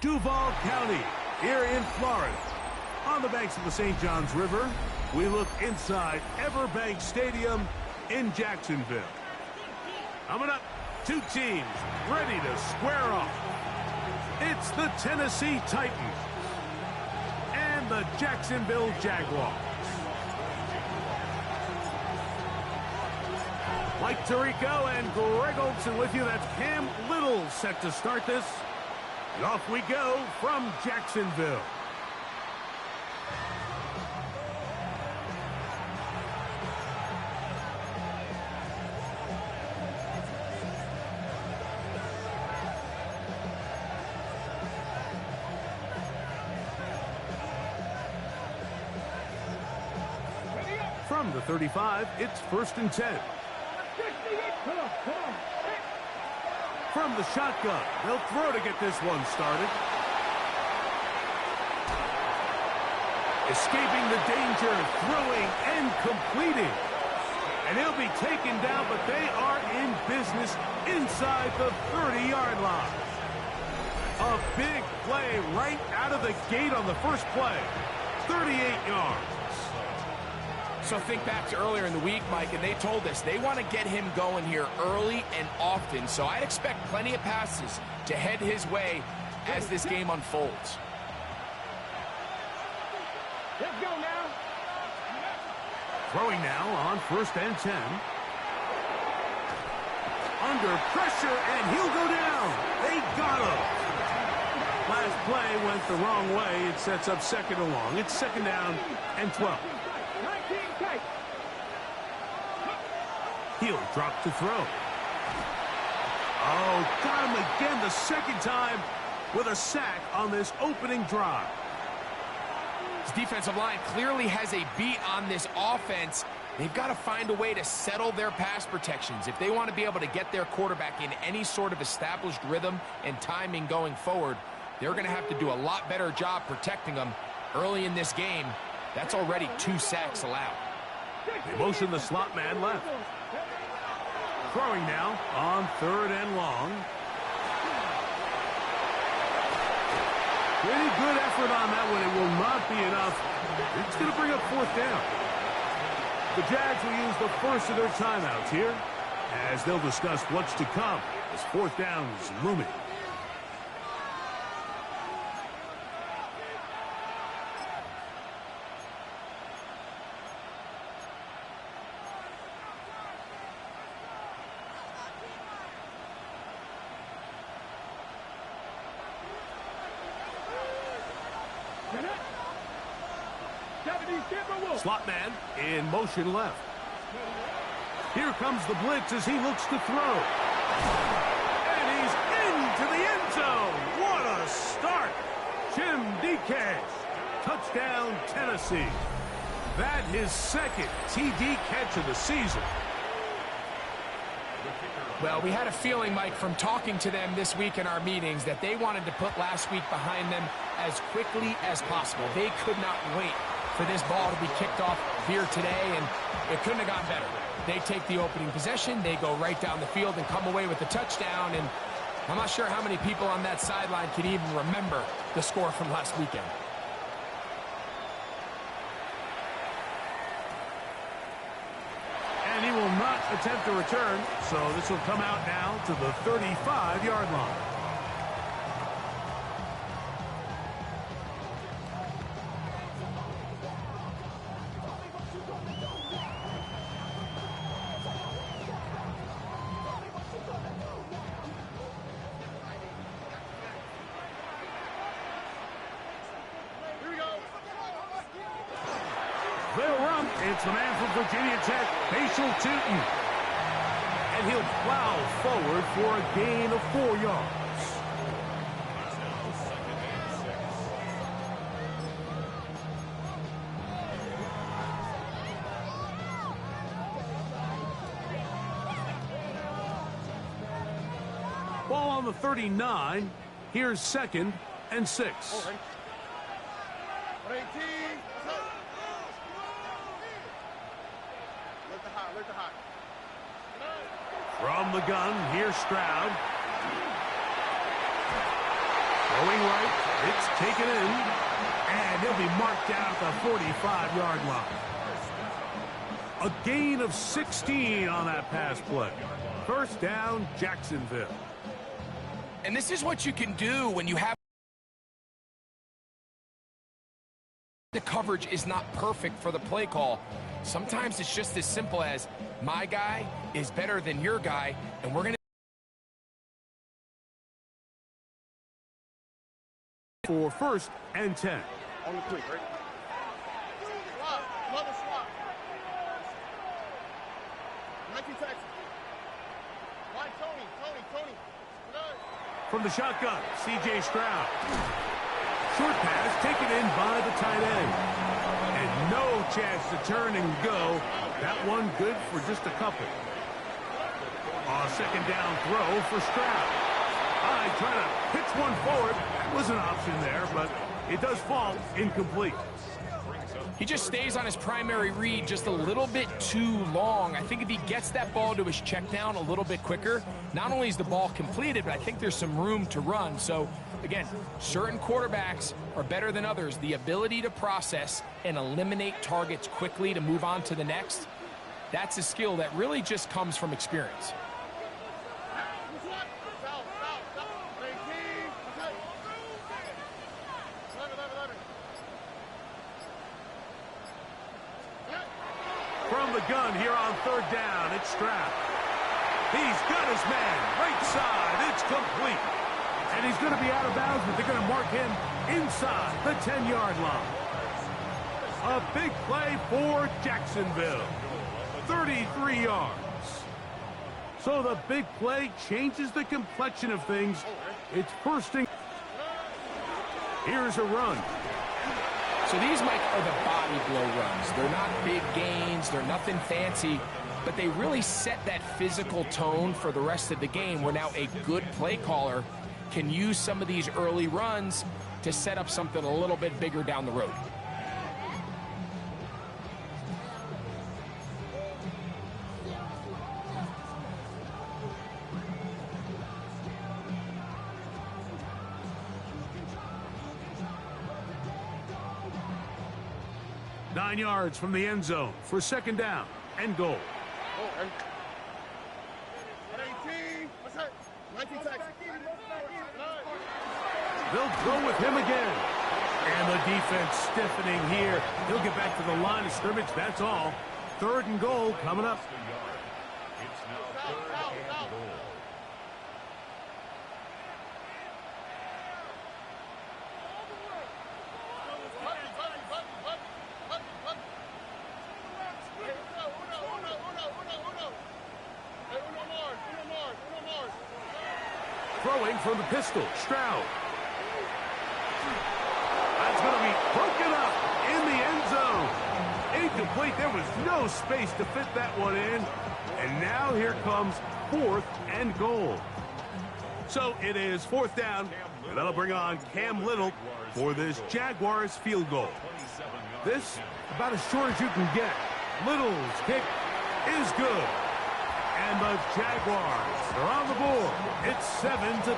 Duval County, here in Florida. On the banks of the St. Johns River, we look inside Everbank Stadium in Jacksonville. Coming up, two teams ready to square off. It's the Tennessee Titans and the Jacksonville Jaguars. Mike Tirico and Greg Olson with you. That's Cam Little set to start this. And off we go from Jacksonville. From the 35, it's 1st and 10. From the shotgun, they'll throw to get this one started. Escaping the danger, throwing and completing. And he'll be taken down, but they are in business inside the 30-yard line. A big play right out of the gate on the first play. 38 yards. So think back to earlier in the week, Mike, and they told us they want to get him going here early and often. So I'd expect plenty of passes to head his way as this game unfolds. Let's go now. Throwing now on 1st and 10. Under pressure, and he'll go down. They got him. Last play went the wrong way. It sets up 2nd and long. It's 2nd down and 12. He'll drop to throw. Oh, got him again the second time with a sack on this opening drive. His defensive line clearly has a beat on this offense. They've got to find a way to settle their pass protections. If they want to be able to get their quarterback in any sort of established rhythm and timing going forward, they're going to have to do a lot better job protecting them early in this game. That's already 2 sacks allowed. They motion the slot man left. Throwing now on 3rd and long. Pretty good effort on that one. It will not be enough. It's going to bring up 4th down. The Jags will use the first of their timeouts here as they'll discuss what's to come as 4th down is looming. Slot man in motion left. Here comes the blitz as he looks to throw. And he's into the end zone. What a start. Jim DeCash. Touchdown, Tennessee. That his 2nd TD catch of the season. Well, we had a feeling, Mike, from talking to them this week in our meetings that they wanted to put last week behind them as quickly as possible. They could not wait for this ball to be kicked off here today, and it couldn't have gotten better. They take the opening possession, they go right down the field and come away with the touchdown, and I'm not sure how many people on that sideline can even remember the score from last weekend. And he will not attempt a return, so this will come out now to the 35-yard line. They'll run. It's the man from Virginia Tech, Bashal Tutin. And he'll plow forward for a gain of 4 yards. Ball on the 39. Here's 2nd and 6. From the gun, here's Stroud. Going right, it's taken in, and he'll be marked down at the 45-yard line. A gain of 16 on that pass play. First down, Jacksonville. And this is what you can do when you have the coverage is not perfect for the play call. Sometimes it's just as simple as my guy is better than your guy, and we're going to for first and 10. On the quick, right? Swap. Another swap. Nike Texas. Why Tony? From the shotgun, C.J. Stroud. Short pass taken in by the tight end. And no chance to turn and go. That one good for just a couple. Second down throw for Stroud. Trying to pitch one forward. That was an option there, but it does fall incomplete. He just stays on his primary read just a little bit too long. I think if he gets that ball to his check down a little bit quicker, not only is the ball completed, but I think there's some room to run. So, again, certain quarterbacks are better than others. The ability to process and eliminate targets quickly to move on to the next, that's a skill that really just comes from experience. From the gun here on third down, it's Stroud. He's got his man, right side, it's complete. And he's going to be out of bounds, but they're going to mark him inside the 10-yard line. A big play for Jacksonville, 33 yards. So the big play changes the complexion of things. It's first and... Here's a run. So these, Mike, are the body blow runs. They're not big gains. They're nothing fancy. But they really set that physical tone for the rest of the game where now a good play caller can use some of these early runs to set up something a little bit bigger down the road. Nine yards from the end zone for second down and goal. They'll go with him again. And the defense stiffening here. He'll get back to the line of scrimmage, that's all. Third and goal coming up. Throwing from the pistol, Stroud. That's going to be broken up in the end zone. Incomplete. There was no space to fit that one in. And now here comes fourth and goal. So it is fourth down, and that'll bring on Cam Little for this Jaguars field goal. This, about as short as you can get. Little's kick is good. And the Jaguars are on the board. It's 7-3.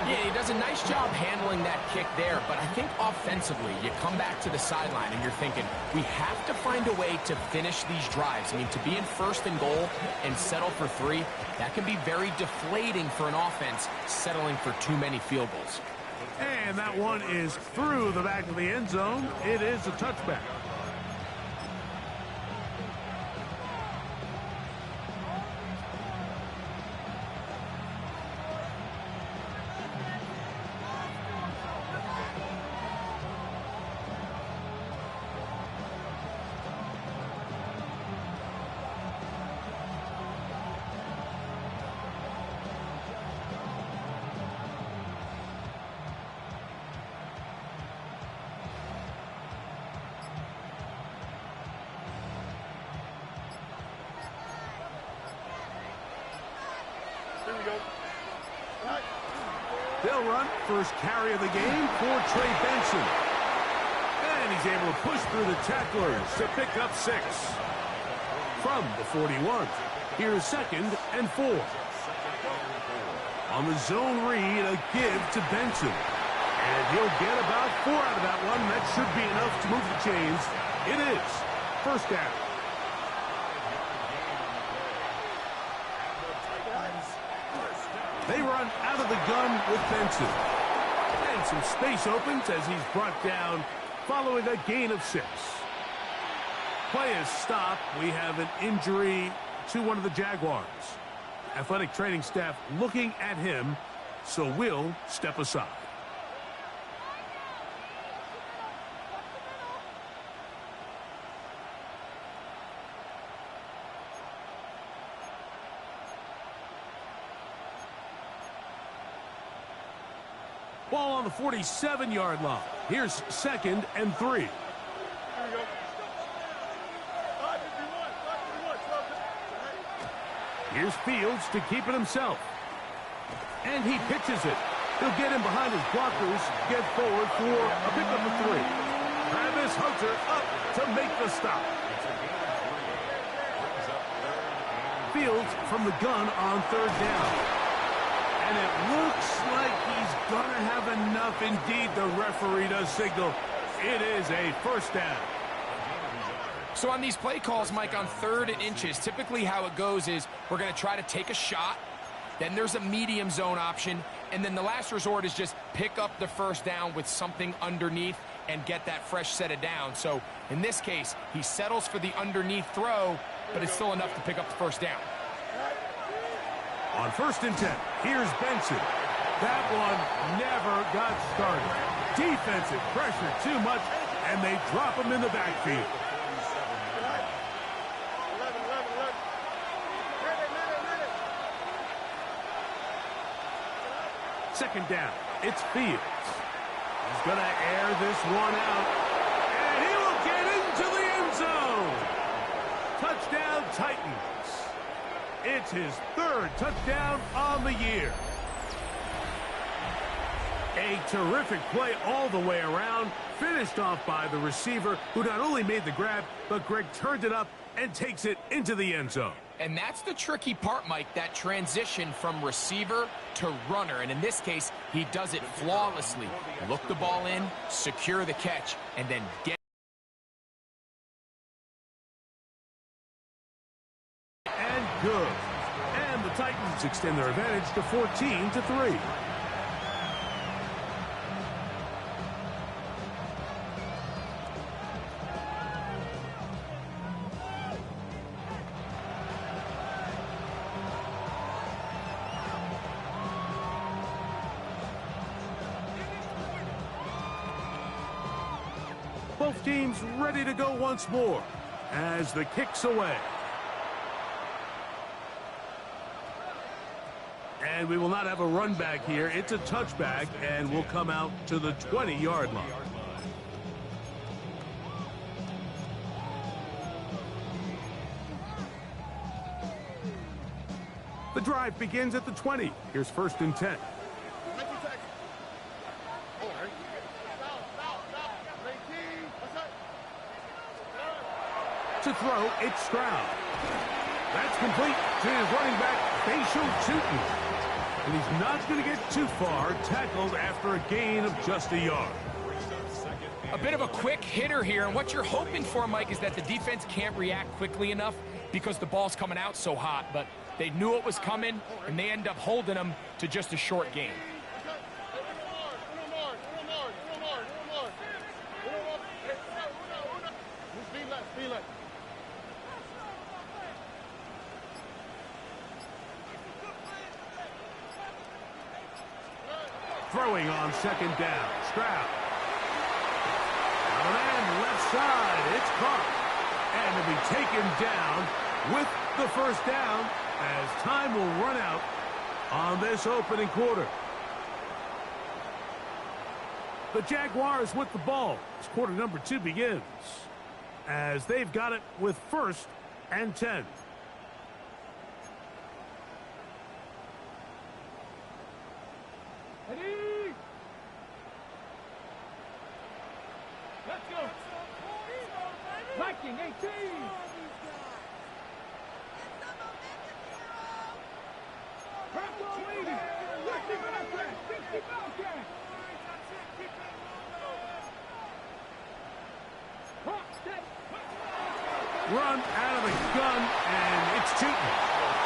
Yeah, he does a nice job handling that kick there, but I think offensively, you come back to the sideline and you're thinking, we have to find a way to finish these drives. I mean, to be in first and goal and settle for three, that can be very deflating for an offense settling for too many field goals. And that one is through the back of the end zone. It is a touchback. They'll run first carry of the game for Trey Benson. And he's able to push through the tacklers to pick up 6. From the 41, here's second and 4. On the zone read, a give to Benson. And he'll get about 4 out of that one. That should be enough to move the chains. It is. First down. They run out of the gun with Benson. And some space opens as he's brought down following a gain of 6. Play is stopped. We have an injury to one of the Jaguars. Athletic training staff looking at him, so we'll step aside. Ball on the 47-yard line. Here's 2nd and 3. Here's Fields to keep it himself. And he pitches it. He'll get him behind his blockers, get forward for a pickup of 3. Travis Hunter up to make the stop. Fields from the gun on 3rd down. And it looks like he's going to have enough. Indeed, the referee does signal. It is a first down. So on these play calls, Mike, on 3rd and inches, typically how it goes is we're going to try to take a shot, then there's a medium zone option, and then the last resort is just pick up the first down with something underneath and get that fresh set of down. So in this case, he settles for the underneath throw, but it's still enough to pick up the first down. On 1st and 10, here's Benson. That one never got started. Defensive pressure too much, and they drop him in the backfield. Second down, it's Fields. He's going to air this one out, and he will get into the end zone. Touchdown, Titans. It's his 3rd touchdown on the year. A terrific play all the way around, finished off by the receiver, who not only made the grab, but Greg turned it up and takes it into the end zone. And that's the tricky part, Mike, that transition from receiver to runner. And in this case, he does it flawlessly. Look the ball in, secure the catch, and then get. And good. And the Titans extend their advantage to 14-3. Both teams ready to go once more as the kick's away. And we will not have a run back here. It's a touchback, and we'll come out to the 20-yard line. The drive begins at the 20. Here's 1st and 10. To throw, it's Stroud. That's complete to his running back, Facial Tootin. And he's not going to get too far, tackled after a gain of just a yard. A bit of a quick hitter here, and what you're hoping for, Mike, is that the defense can't react quickly enough because the ball's coming out so hot, but they knew it was coming, and they end up holding them to just a short gain. Throwing on 2nd down, Stroud. Down and left side, it's caught. And to be taken down with the first down as time will run out on this opening quarter. The Jaguars with the ball as quarter number 2 begins, as they've got it with 1st and 10. Ready? Let's go. Viking 18. Purple leading. run out of the gun, and it's Cheaton.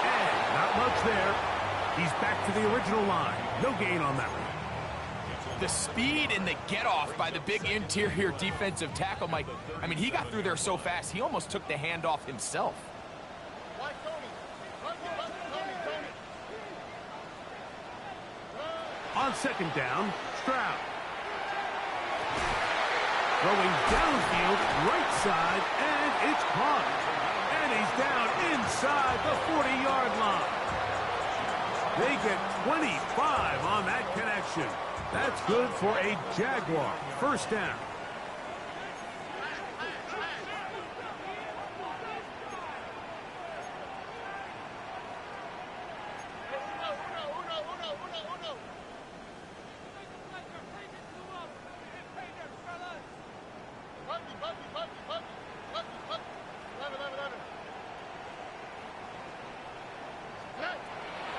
And not much there. He's back to the original line. No gain on that one. The speed and the get-off by the big interior defensive tackle, Mike. I mean, he got through there so fast, he almost took the handoff himself. On second down, Stroud. Throwing downfield, right side, and it's caught. And he's down inside the 40-yard line. They get 25 on that connection. That's good for a Jaguar first down.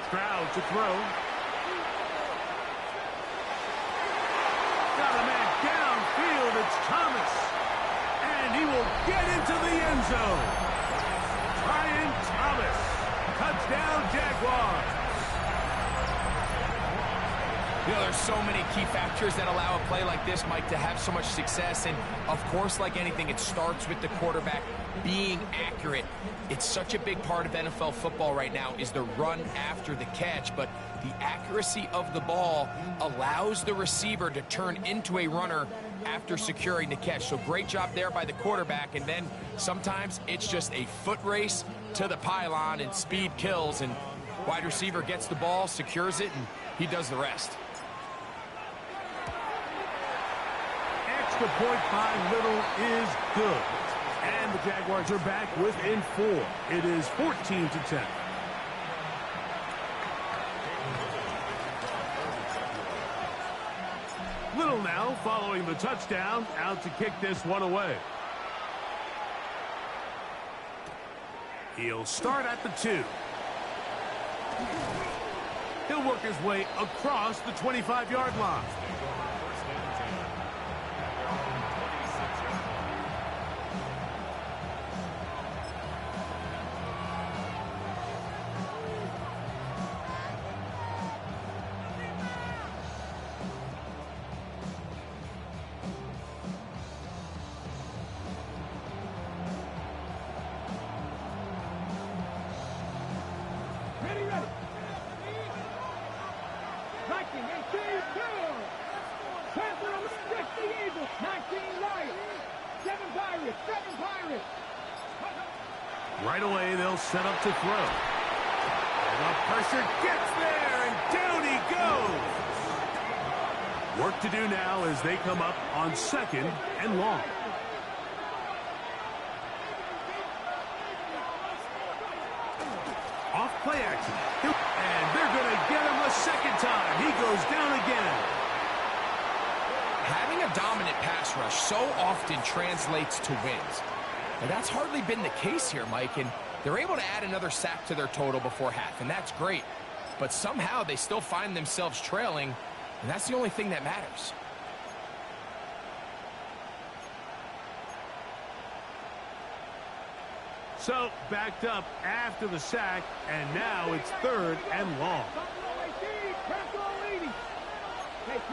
Stroud to throw. Got a man downfield. It's Thomas. And he will get into the end zone. Brian Thomas. Touchdown, Jaguars. You know, there's so many key factors that allow a play like this, Mike, to have so much success. And, of course, like anything, it starts with the quarterback being accurate. It's such a big part of NFL football right now is the run after the catch. But the accuracy of the ball allows the receiver to turn into a runner after securing the catch. So great job there by the quarterback. And then sometimes it's just a foot race to the pylon and speed kills. And wide receiver gets the ball, secures it, and he does the rest. Extra point by Little is good. And the Jaguars are back within 4. It is 14-10. Little now following the touchdown, out to kick this one away. He'll start at the 2. He'll work his way across the 25-yard line. Right away, they'll set up to throw. And the pressure gets there, and down he goes. Work to do now as they come up on second and long. Off play action. And they're going to get him a second time. He goes down again. Having a dominant pass rush so often translates to wins. And that's hardly been the case here, Mike, and they're able to add another sack to their total before half, and that's great. But somehow they still find themselves trailing, and that's the only thing that matters. So, backed up after the sack, and now it's third and long.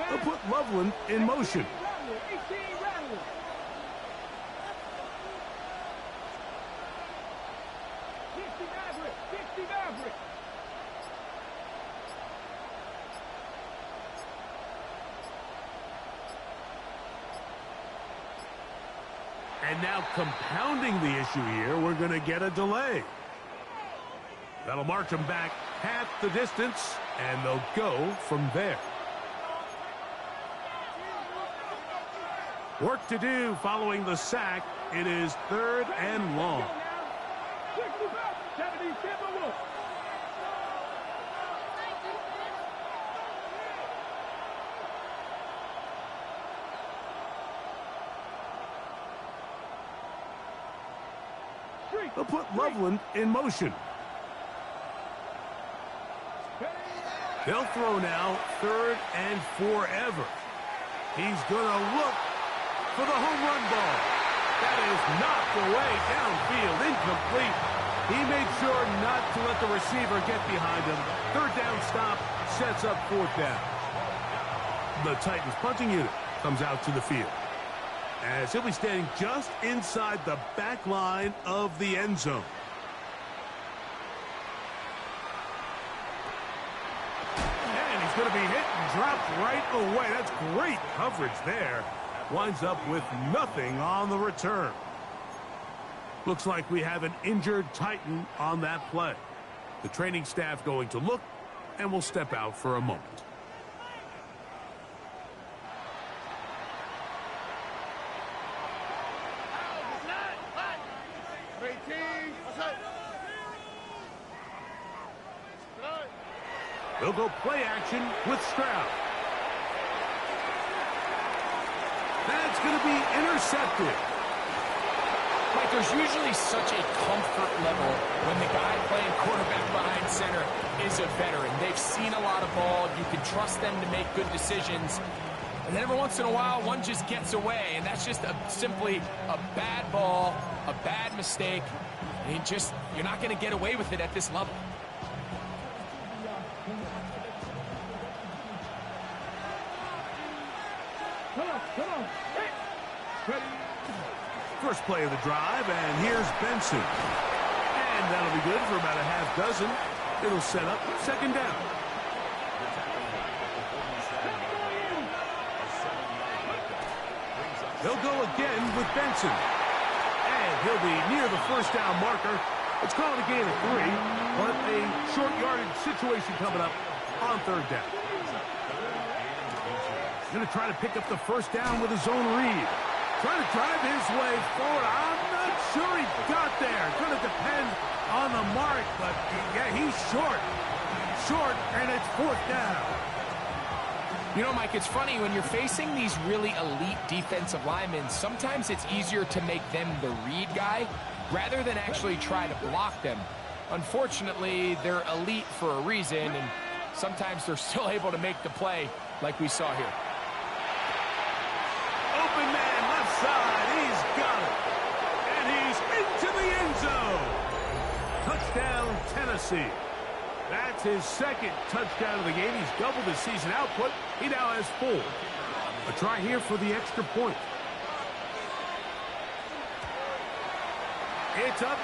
They'll put Loveland in motion. And now compounding the issue here, we're going to get a delay. That'll march them back half the distance, and they'll go from there. Work to do following the sack. It is third and long. They'll put Loveland in motion. They'll throw now third and forever. He's going to look for the home run ball. That is knocked away downfield, incomplete. He made sure not to let the receiver get behind him. Third down stop sets up fourth down. The Titans punting unit comes out to the field, as he'll be standing just inside the back line of the end zone. And he's going to be hit and dropped right away. That's great coverage there. Winds up with nothing on the return. Looks like we have an injured Titan on that play. The training staff going to look, and will step out for a moment. They'll go play action with Stroud. That's going to be intercepted. Like, there's usually such a comfort level when the guy playing quarterback behind center is a veteran. They've seen a lot of ball. You can trust them to make good decisions. And then every once in a while, one just gets away, and that's just simply a bad ball, a bad mistake. And you're not going to get away with it at this level. First play of the drive, and here's Benson. And that'll be good for about a half dozen. It'll set up second down. They'll go again with Benson. And he'll be near the first down marker. It's called a gain of 3, but a short yardage situation coming up on third down. Going to try to pick up the first down with his own read. Trying to drive his way forward. I'm not sure he got there. Going to depend on the mark, but yeah, he's short. Short, and it's fourth down. You know, Mike, it's funny, when you're facing these really elite defensive linemen, sometimes it's easier to make them the read guy rather than actually try to block them. Unfortunately, they're elite for a reason, and sometimes they're still able to make the play like we saw here. Open man, left side, he's got it. And he's into the end zone. Touchdown, Tennessee. That's his second touchdown of the game. He's doubled his season output. He now has 4. A try here for the extra point. It's up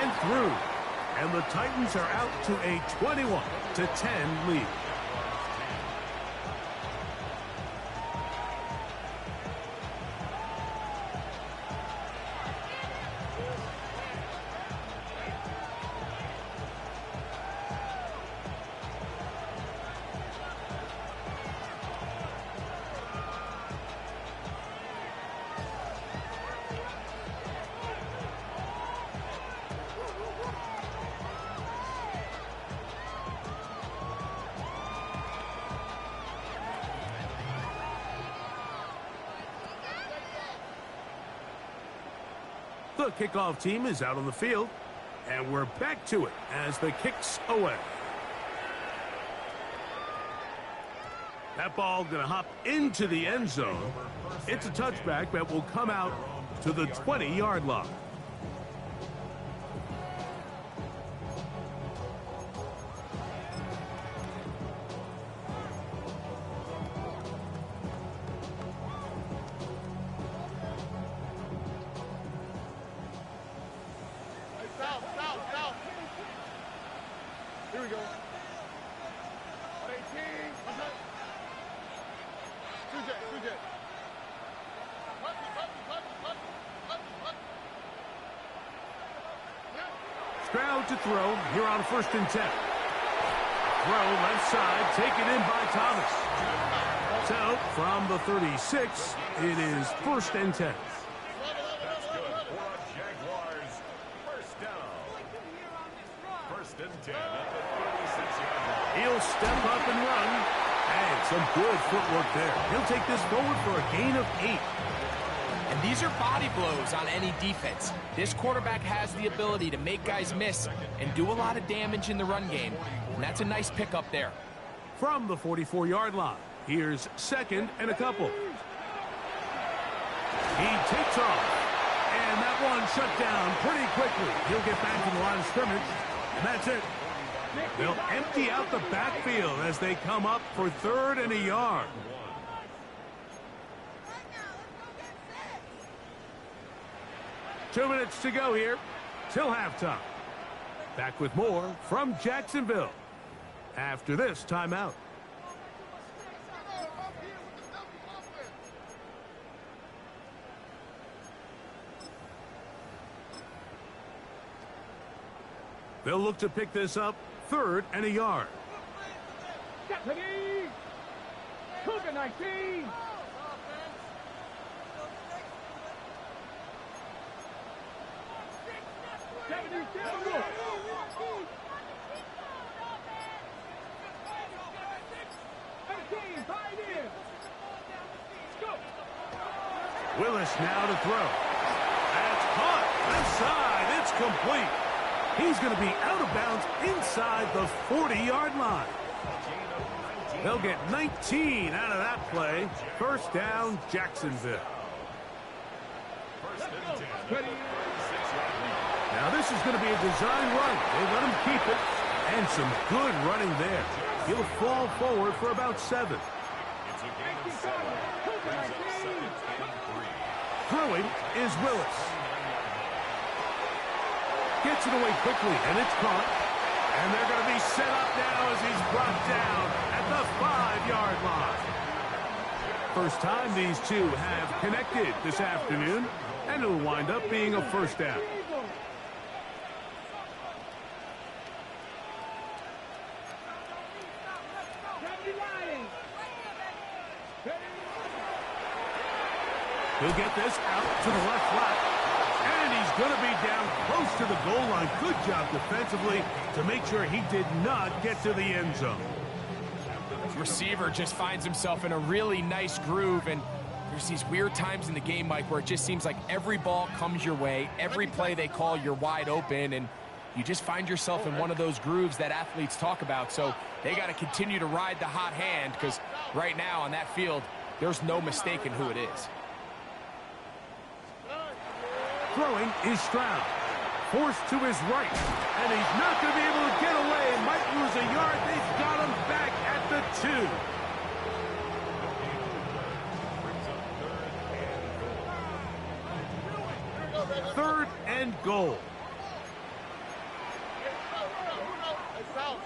and through. And the Titans are out to a 21-10 lead. The kickoff team is out on the field, and we're back to it as the kick's away. That ball going to hop into the end zone. It's a touchback that will come out to the 20-yard line. Here we go. 18. Two J. Stroud to throw here on 1st and 10. Throw left side, taken in by Thomas. So from the 36, it is 1st and 10. That's good for a Jaguars first down. 1st and 10 at the 36-yard line. He'll step up and run. And some good footwork there. He'll take this forward for a gain of 8. And these are body blows on any defense. This quarterback has the ability to make guys miss and do a lot of damage in the run game. And that's a nice pickup there. From the 44-yard line, here's 2nd and a couple. He takes off. And that one shut down pretty quickly. He'll get back to the line of scrimmage, and that's it. They'll empty out the backfield as they come up for 3rd and a yard. Two minutes to go here till halftime. Back with more from Jacksonville after this timeout. They'll look to pick this up 3rd and a yard. Deputy! Cougar 19! Willis now to throw. That's caught. Left side. It's complete. He's going to be out of bounds inside the 40-yard line. They'll get 19 out of that play. First down, Jacksonville. Now this is going to be a design run. They let him keep it. And some good running there. He'll fall forward for about 7. It's a gain of 7. Brings up 2nd and 3. Throwing is Willis. Gets it away quickly, and it's caught. And they're going to be set up now as he's brought down at the 5-yard line. First time these two have connected this afternoon, and it'll wind up being a first down. He'll get this out to the left flat. And he's going to be down close to the goal line. Good job defensively to make sure he did not get to the end zone. Receiver just finds himself in a really nice groove, and there's these weird times in the game, Mike, where it just seems like every ball comes your way, every play they call, you're wide open, and you just find yourself in one of those grooves that athletes talk about. So they got to continue to ride the hot hand, because right now on that field, there's no mistaking who it is. Throwing is Stroud. Forced to his right. And he's not going to be able to get away. Might lose a yard. They've got him back at the 2. 3rd and goal. South.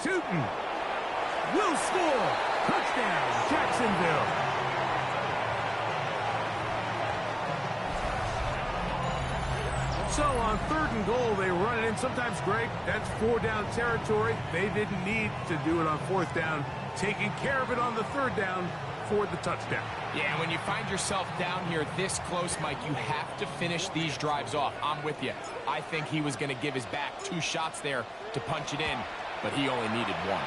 Tootin will score. Touchdown, Jacksonville. So on 3rd and goal, they run it in. Sometimes, Greg, that's 4-down territory. They didn't need to do it on 4th down. Taking care of it on the 3rd down for the touchdown. Yeah, when you find yourself down here this close, Mike, you have to finish these drives off. I'm with you. I think he was going to give his back 2 shots there to punch it in, but he only needed 1.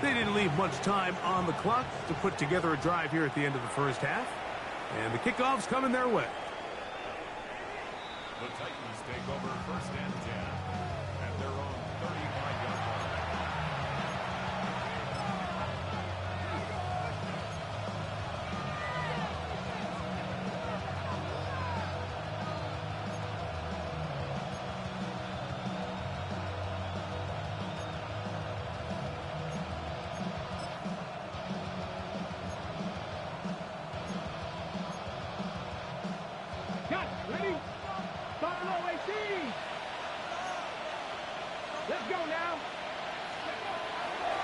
They didn't leave much time on the clock to put together a drive here at the end of the first half. And the kickoff's coming their way. The Titans take over 1st and 10 at their own 35-yard line. Ready? Buffalo AC! Let's go now.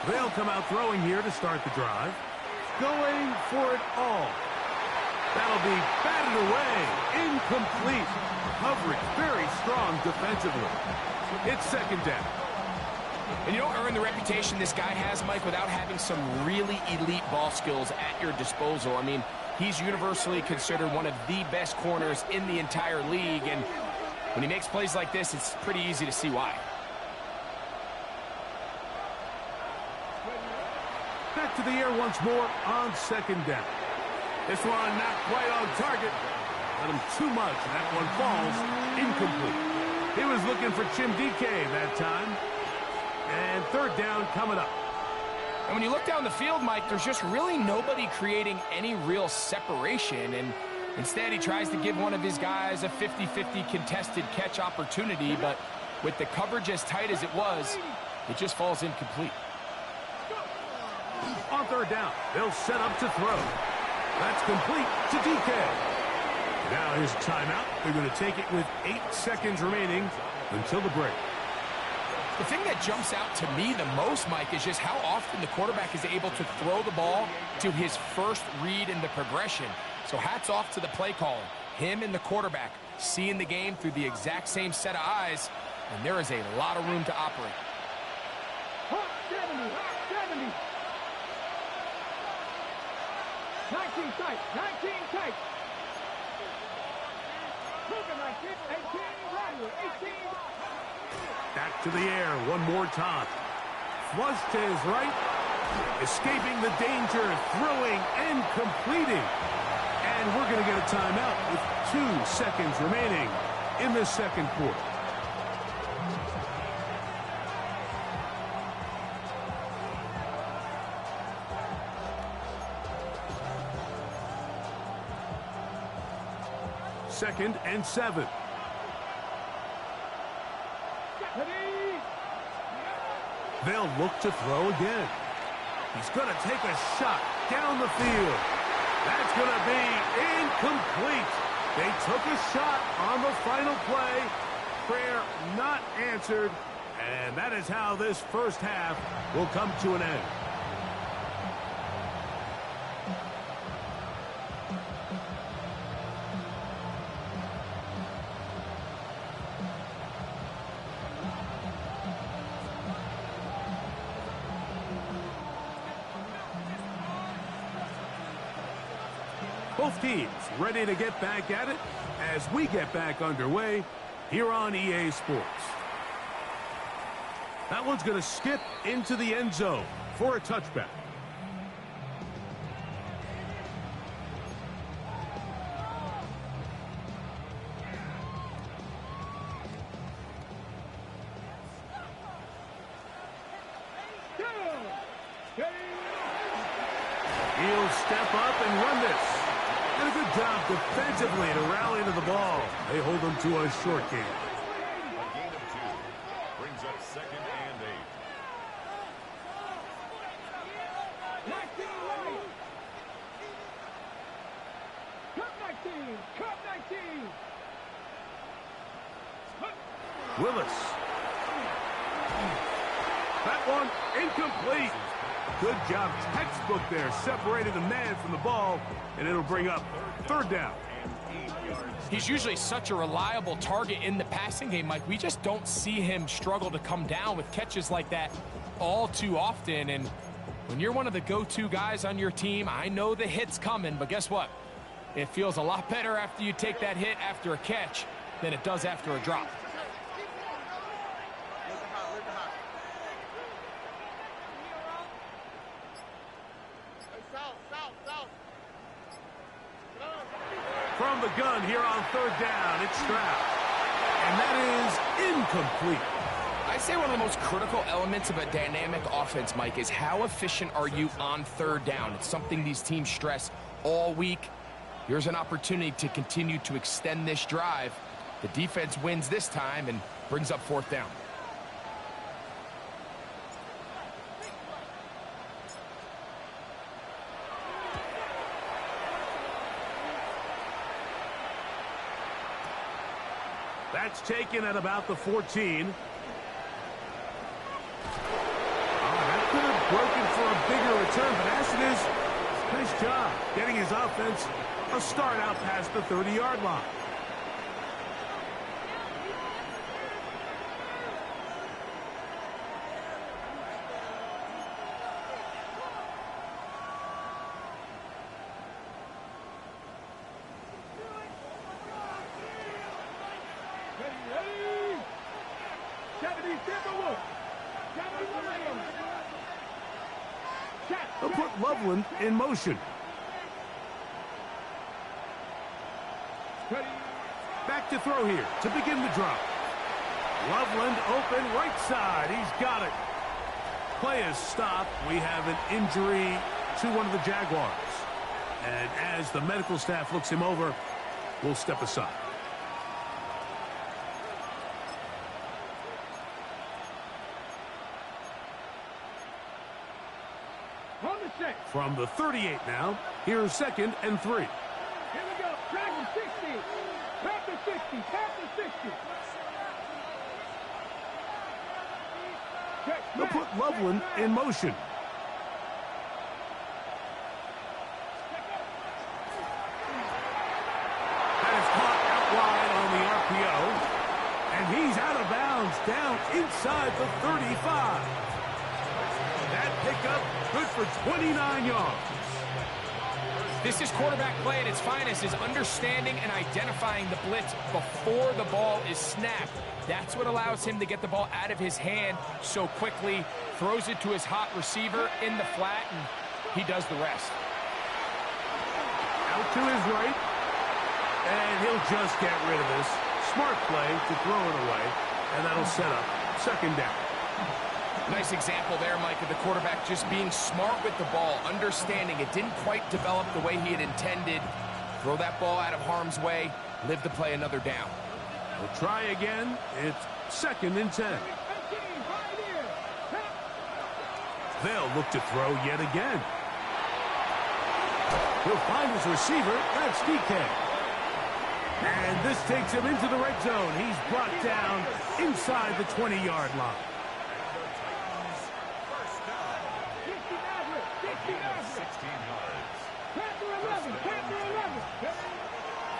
They'll come out throwing here to start the drive. Going for it all. That'll be batted away. Incomplete. Coverage very strong defensively. It's second down. And you don't earn the reputation this guy has, Mike, without having some really elite ball skills at your disposal. I mean, he's universally considered one of the best corners in the entire league, and when he makes plays like this, it's pretty easy to see why. Back to the air once more on second down. This one not quite on target. Let him too much, and that one falls incomplete. He was looking for Chimdike that time. And third down coming up. And when you look down the field, Mike, there's just really nobody creating any real separation. And instead, he tries to give one of his guys a 50-50 contested catch opportunity. But with the coverage as tight as it was, it just falls incomplete. On third down, they'll set up to throw. That's complete to DK. Now his timeout. They're going to take it with 8 seconds remaining until the break. The thing that jumps out to me the most, Mike, is just how often the quarterback is able to throw the ball to his first read in the progression. So hats off to the play caller. Him and the quarterback seeing the game through the exact same set of eyes, and there is a lot of room to operate. 70, 19 tight, 19 tight. Cougar 19, 18, Ryan, 18. Back to the air one more time. Flush to his right. Escaping the danger, throwing and completing. And we're going to get a timeout with 2 seconds remaining in the second quarter. Second and 7. They'll look to throw again. He's going to take a shot down the field. That's going to be incomplete. They took a shot on the final play. Prayer not answered. And that is how this first half will come to an end. Both teams ready to get back at it as we get back underway here on EA Sports. That one's going to skip into the end zone for a touchback. He'll step up and run this. And a good job defensively to rally to the ball. They hold them to a short game. A gain of 2 brings up second and 8. 19 right. Cut 19. Cut 19. Willis. That one incomplete. Good job, textbook there, separating the man from the ball, and it'll bring up third down. He's usually such a reliable target in the passing game, Mike. We just don't see him struggle to come down with catches like that all too often. And when you're one of the go-to guys on your team, I know the hit's coming, but guess what? It feels a lot better after you take that hit after a catch than it does after a drop. From the gun here on third down, it's Stroud. And that is incomplete. I'd say one of the most critical elements of a dynamic offense, Mike, is how efficient are you on third down? It's something these teams stress all week. Here's an opportunity to continue to extend this drive. The defense wins this time and brings up fourth down. That's taken at about the 14. That could have broken for a bigger return, but as it is, Nice job getting his offense a start out past the 30-yard line. They'll put Loveland in motion. Back to throw here to begin the drop. Loveland open right side. He's got it. Play is stopped. We have an injury to one of the Jaguars. And as the medical staff looks him over, we'll step aside. From the 38 now, here's 2nd and 3. Here we go. Dragon 60. Back to 60. Back to 60. They'll put Loveland in motion. That is caught out wide on the RPO. And he's out of bounds down inside the 35. That pickup good for 29 yards. This is quarterback play at its finest, is understanding and identifying the blitz before the ball is snapped. That's what allows him to get the ball out of his hand so quickly, throws it to his hot receiver in the flat, and he does the rest. Out to his right, and he'll just get rid of this. Smart play to throw it away, and that'll set up 2nd down. Nice example there, Mike, of the quarterback just being smart with the ball, understanding it didn't quite develop the way he had intended. Throw that ball out of harm's way, live to play another down. We'll try again. It's 2nd and 10. They'll look to throw yet again. He'll find his receiver. That's DK. And this takes him into the red zone. He's brought down inside the 20-yard line.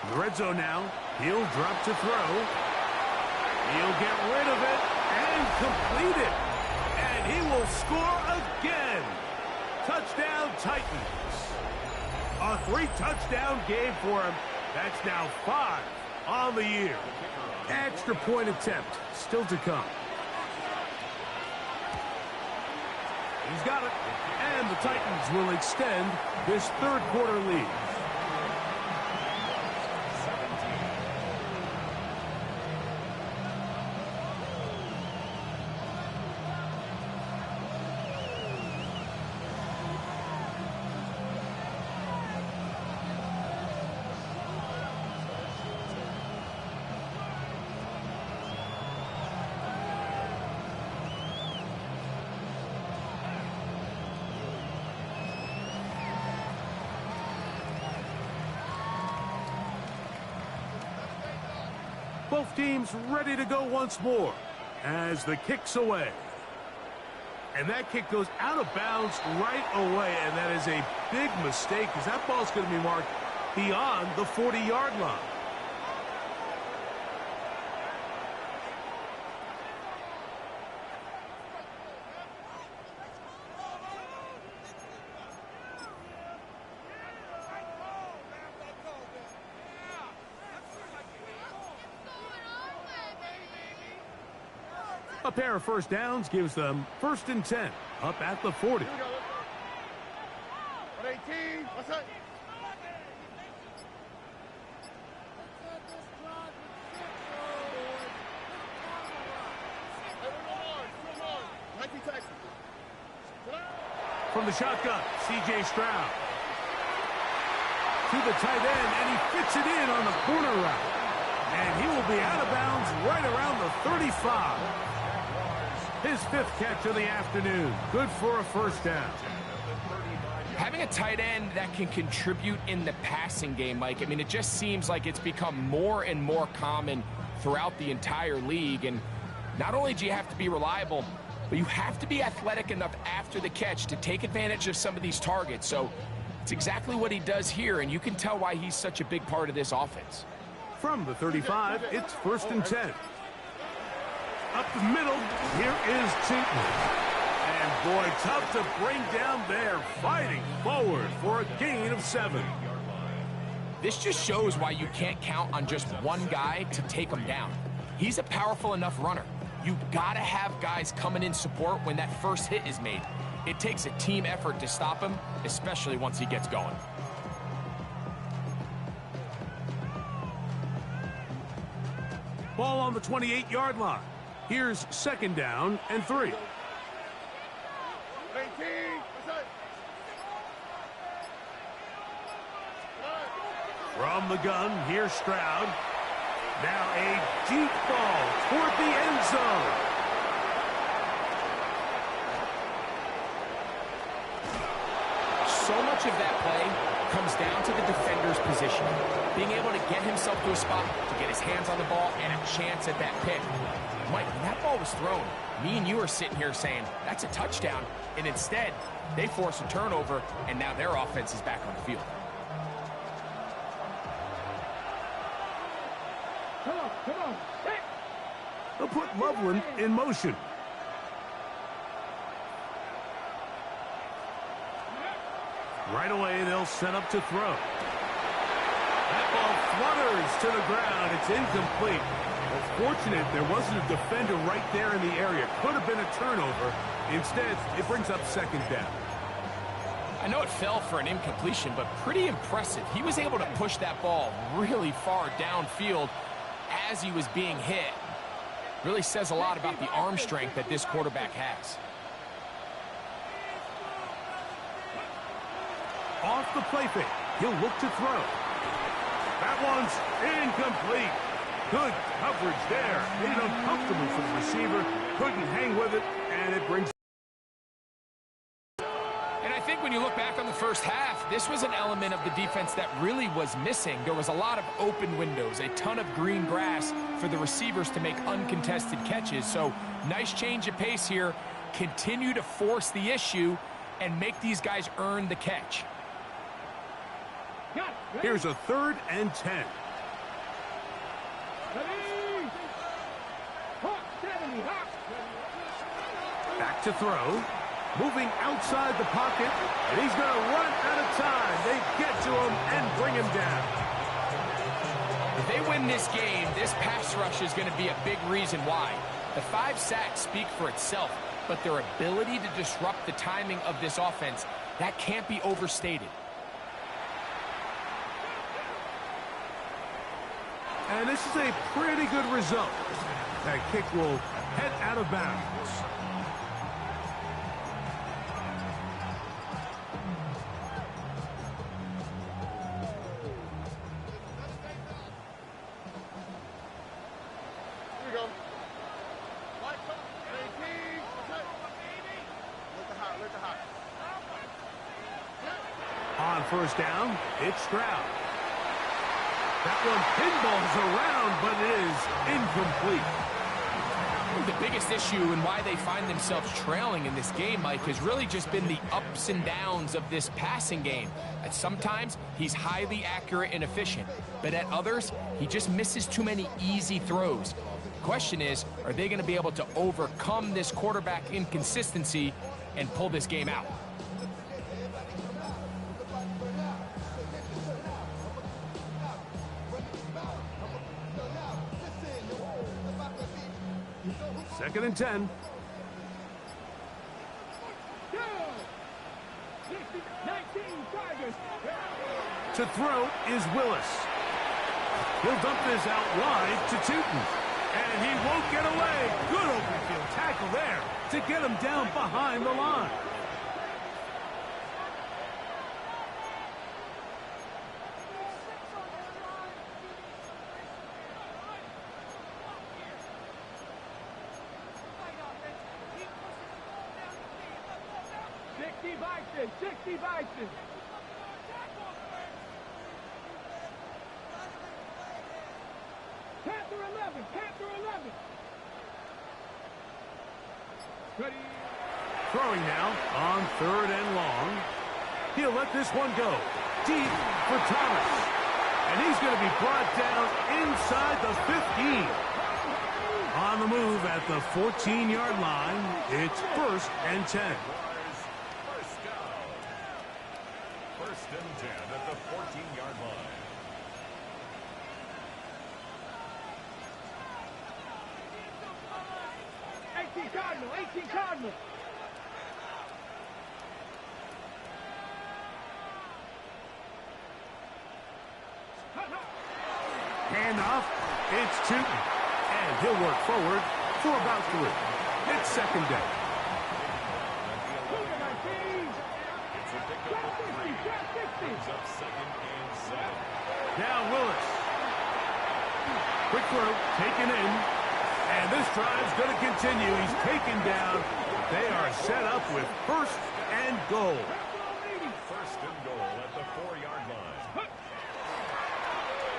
In the red zone now, he'll drop to throw. He'll get rid of it and complete it. And he will score again. Touchdown, Titans. A 3-touchdown game for him. That's now 5 on the year. Extra point attempt still to come. He's got it. And the Titans will extend this 3rd quarter lead. Both teams ready to go once more as the kick's away. And that kick goes out of bounds right away, and that is a big mistake because that ball's going to be marked beyond the 40-yard line. A pair of first downs gives them 1st and 10 up at the 40. 18. What's that? From the shotgun, C.J. Stroud. To the tight end, and he fits it in on the corner route. And he will be out of bounds right around the 35. His 5th catch of the afternoon. Good for a 1st down. Having a tight end that can contribute in the passing game, Mike, I mean, it just seems like it's become more and more common throughout the entire league. And not only do you have to be reliable, but you have to be athletic enough after the catch to take advantage of some of these targets. So It's exactly what he does here, and you can tell why he's such a big part of this offense. From the 35, it's 1st and 10. Up the middle, here is Cheaton. And boy, tough to bring down there, fighting forward for a gain of 7. This just shows why you can't count on just one guy to take him down. He's a powerful enough runner. You've got to have guys coming in support when that first hit is made. It takes a team effort to stop him, especially once he gets going. Ball on the 28-yard line. Here's 2nd down and 3. From the gun, here's Stroud. Now a deep ball toward the end zone. So much of that play comes down to the defender's position. Being able to get himself to a spot, to get his hands on the ball, and a chance at that pick. Mike, when that ball was thrown, me and you are sitting here saying, that's a touchdown. And instead, they force a turnover, and now their offense is back on the field. Come on. Hey. They'll put Loveland in motion. Right away, they'll set up to throw. That ball flutters to the ground. It's incomplete. Well, fortunate there wasn't a defender right there in the area. Could have been a turnover. Instead, it brings up 2nd down. I know it fell for an incompletion, but pretty impressive. He was able to push that ball really far downfield as he was being hit. Really says a lot about the arm strength that this quarterback has. Off the play fake. He'll look to throw. That one's incomplete. Good coverage there. Made it uncomfortable for the receiver. Couldn't hang with it, and it brings... And I think when you look back on the first half, this was an element of the defense that really was missing. There was a lot of open windows, a ton of green grass for the receivers to make uncontested catches. So nice change of pace here. Continue to force the issue and make these guys earn the catch. Here's a 3rd and 10. Back to throw. Moving outside the pocket. And he's going to run out of time. They get to him and bring him down. If they win this game, this pass rush is going to be a big reason why. The 5 sacks speak for itself, but their ability to disrupt the timing of this offense, that can't be overstated. And this is a pretty good result. That kick will head out of bounds. Here we go. Let the hot. On 1st down, it's Stroud. That one pinballs around, but it is incomplete. The biggest issue and why they find themselves trailing in this game, Mike, has really just been the ups and downs of this passing game. At sometimes, he's highly accurate and efficient, but at others, he just misses too many easy throws. The question is, are they going to be able to overcome this quarterback inconsistency and pull this game out? Second and 10. To throw is Willis. He'll dump this out wide to Tootin. And he won't get away. Good open field tackle there to get him down behind the line. Vices. Panther 11. Ready. Throwing now on 3rd and long. He'll let this one go. Deep for Thomas. And he's going to be brought down inside the 15. On the move at the 14-yard line, it's 1st and 10. First down. 1st and 10 at the 14-yard line. Cardinal, 18 Cardinal. Handoff. It's Tootin. And he'll work forward for about 3. It's 2nd down. It's a pickup of 3. Brings up 2nd and 7. Now Willis. Quick throw, taken in. And this drive's going to continue. He's taken down. They are set up with 1st and goal. 1st and goal at the 4-yard line.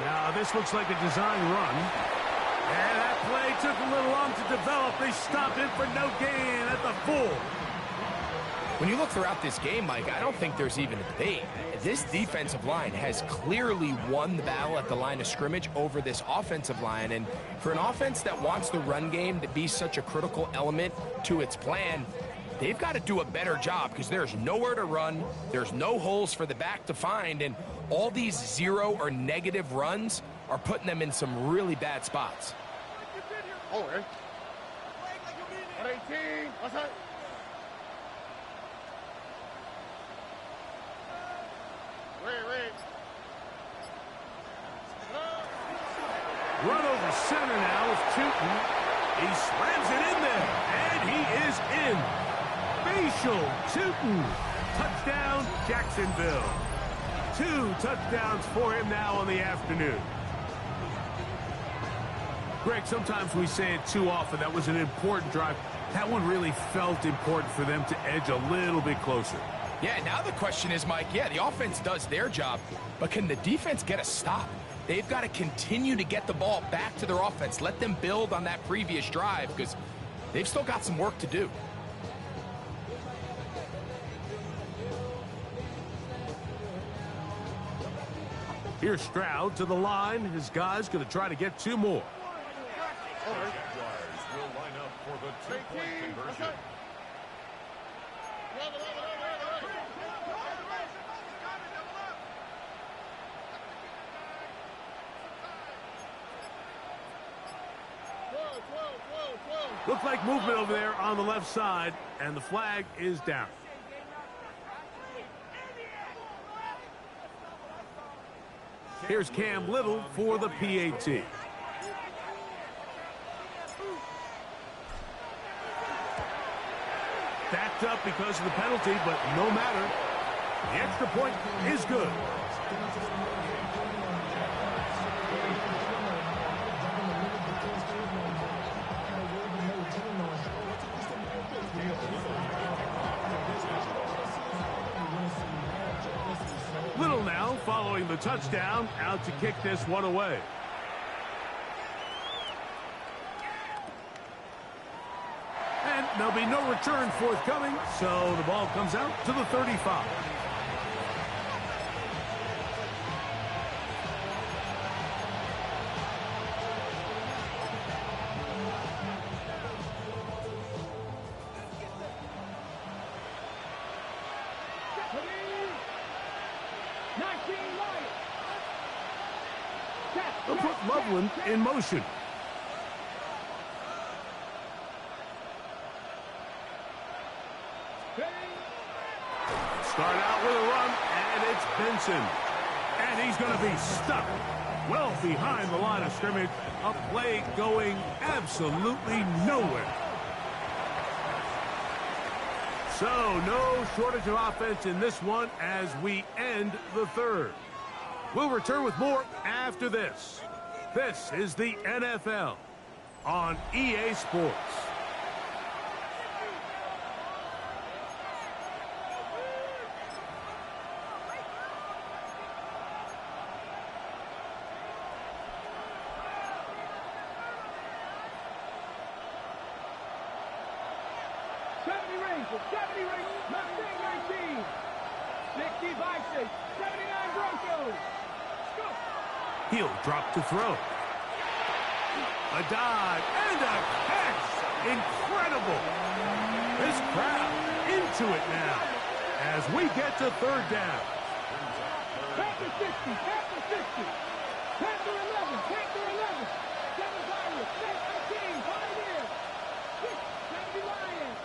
Now this looks like a design run. And that play took a little long to develop. They stopped it for no gain at the 4. When you look throughout this game, Mike, I don't think there's even a debate. This defensive line has clearly won the battle at the line of scrimmage over this offensive line. And for an offense that wants the run game to be such a critical element to its plan, they've got to do a better job because there's nowhere to run. There's no holes for the back to find. And all these 0 or negative runs are putting them in some really bad spots. Oh, eh? 118. What's that? Wait. Run over center now with Tootin. He slams it in there, and he is in. Facial Tootin. Touchdown, Jacksonville. 2 touchdowns for him now on the afternoon. Greg, sometimes we say it too often. That was an important drive. That one really felt important for them to edge a little bit closer. Yeah, now the question is, Mike, the offense does their job, but can the defense get a stop? They've got to continue to get the ball back to their offense. Let them build on that previous drive because they've still got some work to do. Here's Stroud to the line. His guy's going to try to get 2 more. Jaguars will line up for the 2-point conversion. Looked like movement over there on the left side, and the flag is down. Here's Cam Little for the PAT. Backed up because of the penalty, but no matter. The extra point is good. Little now following the touchdown, out to kick this one away. And there'll be no return forthcoming, so the ball comes out to the 35. They'll put Loveland in motion. Start out with a run, and it's Benson. And he's going to be stuck well behind the line of scrimmage. A play going absolutely nowhere. So no shortage of offense in this one as we end the third. We'll return with more after this. This is the NFL on EA Sports. Mustang 19. 60 He'll drop to throw. A dive and a catch. Incredible. This crowd into it now as we get to third down. Panther 60, Panther 60. Panther 11, Panther 11. 7 Pirates, 19, Pioneers. 6, 70 Lions.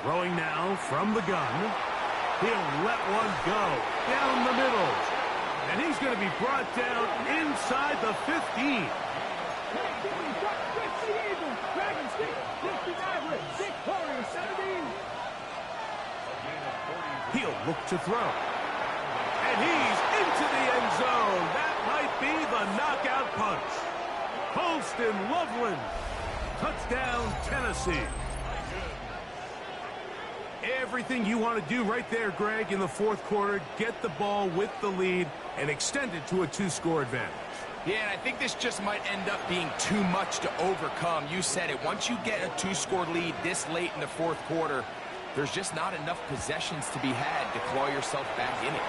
Throwing now from the gun. He'll let one go down the middle. And he's going to be brought down inside the 15. 60 Eagles, Dragons 6, 60 Mavericks, 6 Warriors, 17. He'll look to throw. And he's into the end zone. That might be the knockout punch. Holston Loveland. Touchdown, Tennessee. Everything you want to do right there, Greg, in the fourth quarter. Get the ball with the lead and extend it to a 2-score advantage. Yeah, and I think this just might end up being too much to overcome. You said it. Once you get a 2-score lead this late in the fourth quarter, there's just not enough possessions to be had to claw yourself back in it.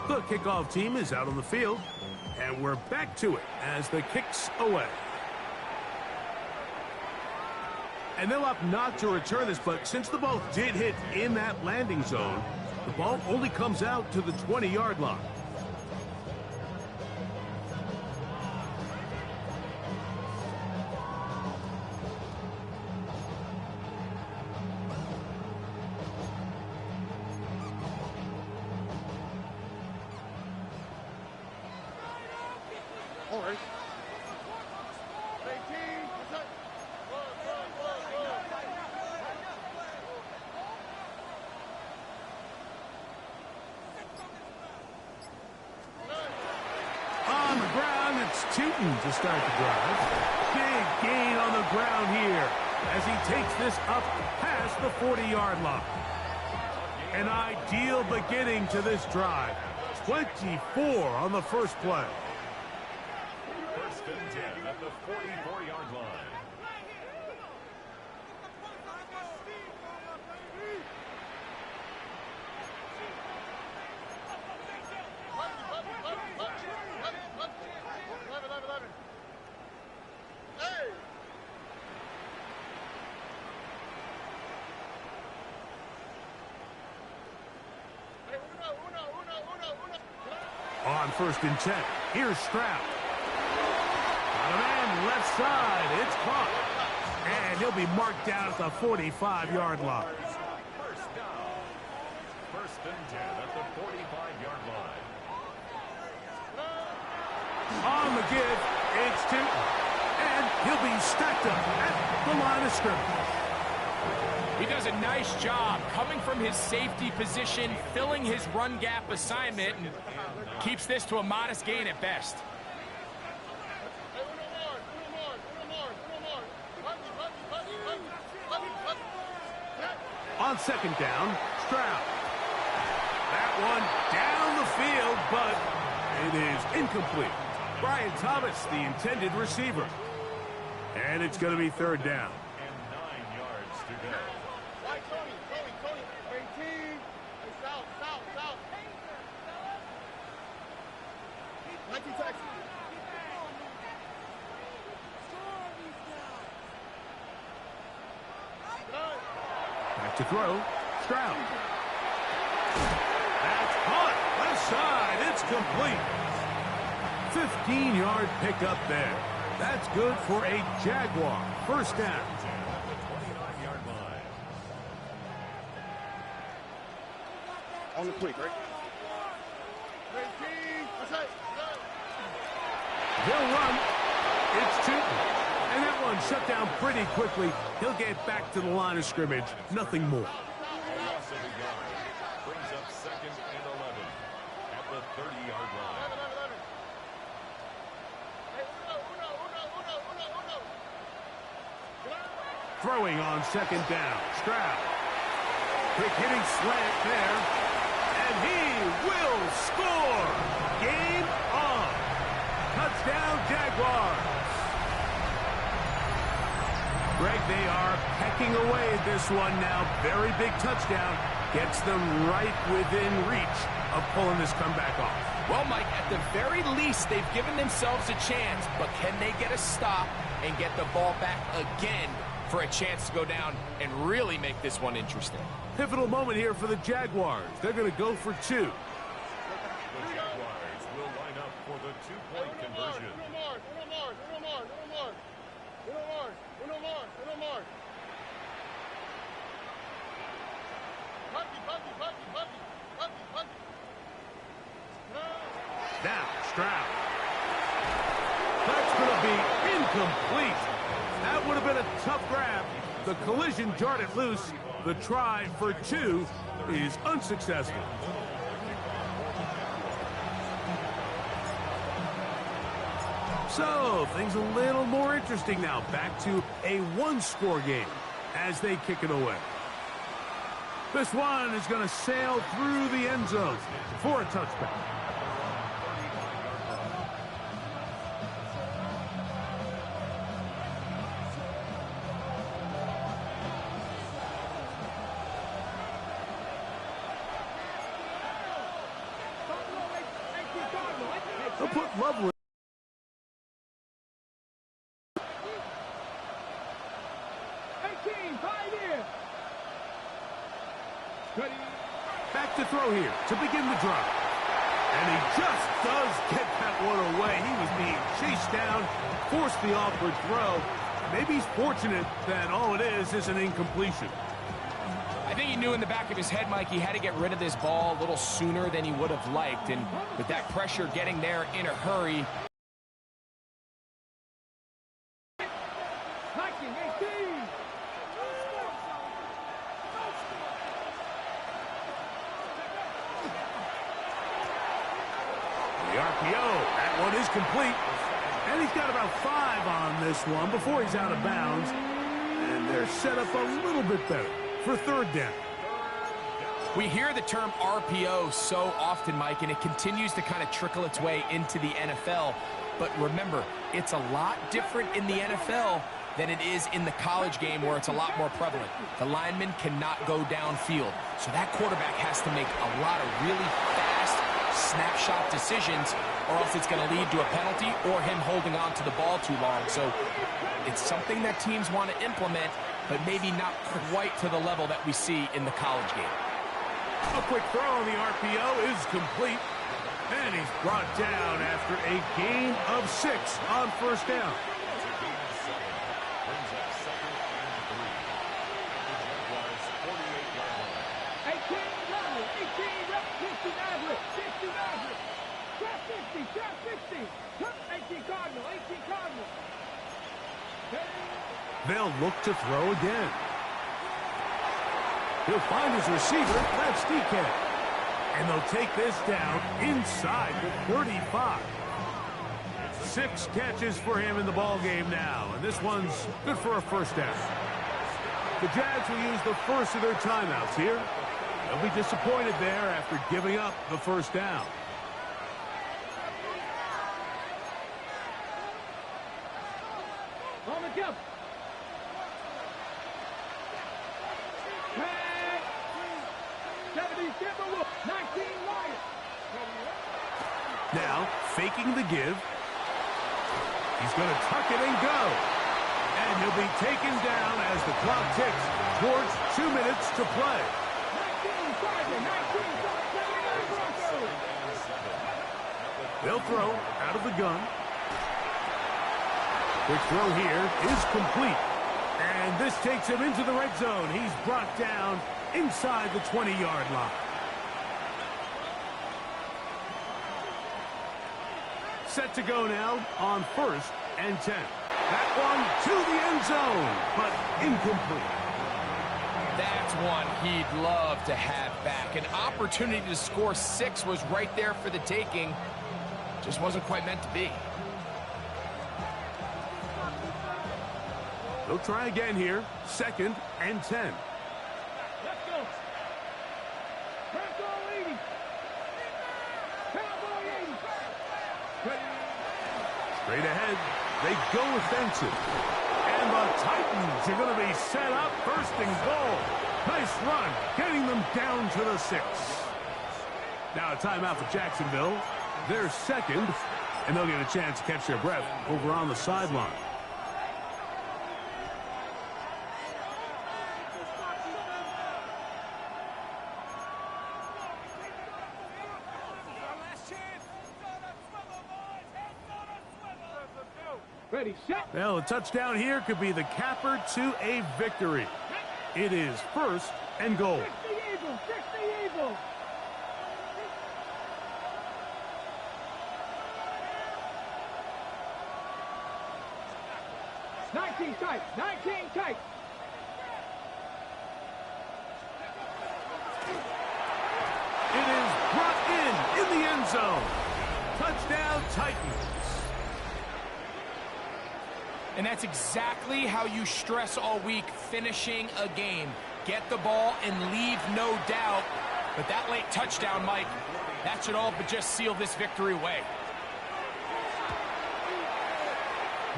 The kickoff team is out on the field, and we're back to it as the kick's away. And they'll opt not to return this, but since the ball did hit in that landing zone, the ball only comes out to the 20-yard line. All right. On the ground, it's Tootin to start the drive. Big gain on the ground here as he takes this up past the 40-yard line. An ideal beginning to this drive. 24 on the first play. First and 10 at the 44-yard line. On first and 10, here's Stroud. Got a man left side. It's caught. And he'll be marked down at the 45-yard line. First down. First and 10 at the 45-yard line. On the give, it's Tootin. And he'll be stacked up at the line of scrimmage. He does a nice job coming from his safety position, filling his run gap assignment, and keeps this to a modest gain at best. On second down, Stroud. That one down the field, but it is incomplete. Brian Thomas, the intended receiver. And it's going to be third down. And 9 yards to go. Tony, 18. Hey, south. 19 Texas. Back to throw, Stroud. That's caught, left side, it's complete. 15-yard pickup there. That's good for a Jaguar. First down. At the 29-yard line. On the quick, right? 18. He'll run. It's Tootin. And that one shut down pretty quickly. He'll get back to the line of scrimmage. Nothing more. A loss of a yard. Brings up second and 11 at the 30-yard line. Throwing on second down. Stroud. Quick hitting slant there. And he will score. Game on. Touchdown, Jaguars. picking away at this one now. Very big touchdown. Gets them right within reach of pulling this comeback off. Well, Mike, at the very least, they've given themselves a chance, but can they get a stop and get the ball back again for a chance to go down and really make this one interesting? Pivotal moment here for the Jaguars. They're going to go for two. The Jaguars will line up for the two-point conversion. Now, Stroud. That's going to be incomplete. That would have been a tough grab. The collision jarred it loose. The try for two is unsuccessful. So, things a little more interesting now. Back to a one-score game as they kick it away. This one is going to sail through the end zone for a touchback. They'll put Lovely. Back to throw here to begin the drive. And he just does get that one away. He was being chased down, forced the awkward throw. Maybe he's fortunate that all it is an incompletion. I think he knew in the back of his head, Mike, he had to get rid of this ball a little sooner than he would have liked. And with that pressure getting there in a hurry. The RPO, that one is complete. And he's got about 5 on this one before he's out of bounds. And they're set up a little bit better for third down. We hear the term RPO so often, Mike, and it continues to kind of trickle its way into the NFL. But remember, it's a lot different in the NFL than it is in the college game where it's a lot more prevalent. The lineman cannot go downfield. So that quarterback has to make a lot of really fast snapshot decisions, or else it's going to lead to a penalty or him holding on to the ball too long. So it's something that teams want to implement, but maybe not quite to the level that we see in the college game. A quick throw on the RPO is complete. And he's brought down after a gain of 6 on first down. They'll look to throw again. He'll find his receiver. That's DK. And they'll take this down inside the 35. 6 catches for him in the ball game now. And this one's good for a first down. The Jags will use the first of their timeouts here. They'll be disappointed there after giving up the first down. On the jump. Now, faking the give. He's going to tuck it and go. And he'll be taken down as the clock ticks towards 2 minutes to play. They'll throw out of the gun. Quick throw here is complete. And this takes him into the red zone. He's brought down inside the 20-yard line. Set to go now on 1st and 10. That one to the end zone, but incomplete. That's one he'd love to have back. An opportunity to score 6 was right there for the taking. Just wasn't quite meant to be. They'll try again here. 2nd and 10. Let's go. Cowboy 80. Cowboy 80. Straight ahead, they go offensive. And the Titans are going to be set up first and goal. Nice run, getting them down to the 6. Now a timeout for Jacksonville. They're second, and they'll get a chance to catch their breath over on the sideline. Ready, set. Well, a touchdown here could be the capper to a victory. It is first and goal. 60 Eagles, 60 Eagles. Nineteen tight, 19 tight. It is brought in the end zone. Touchdown, Titans. And that's exactly how you stress all week, finishing a game. Get the ball and leave no doubt. But that late touchdown, Mike, that should all but just seal this victory away.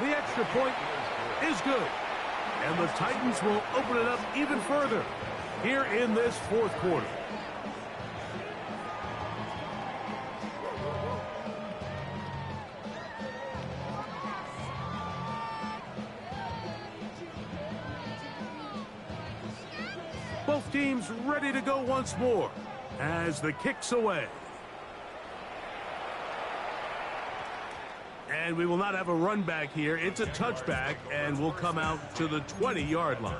The extra point is good. And the Titans will open it up even further here in this fourth quarter. Both teams ready to go once more as the kick's away. And we will not have a run back here. It's a touchback, and we'll come out to the 20-yard line.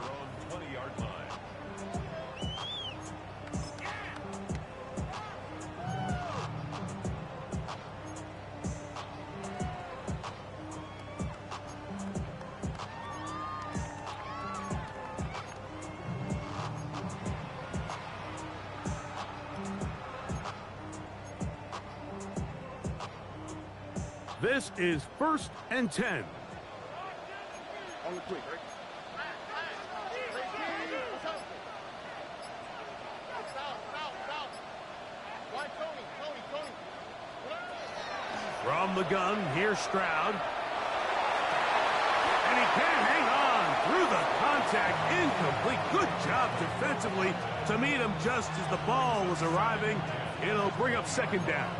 This is first and 10. On the quick, right? From the gun, here's Stroud. And he can't hang on through the contact. Incomplete. Good job defensively to meet him just as the ball was arriving. It'll bring up second down.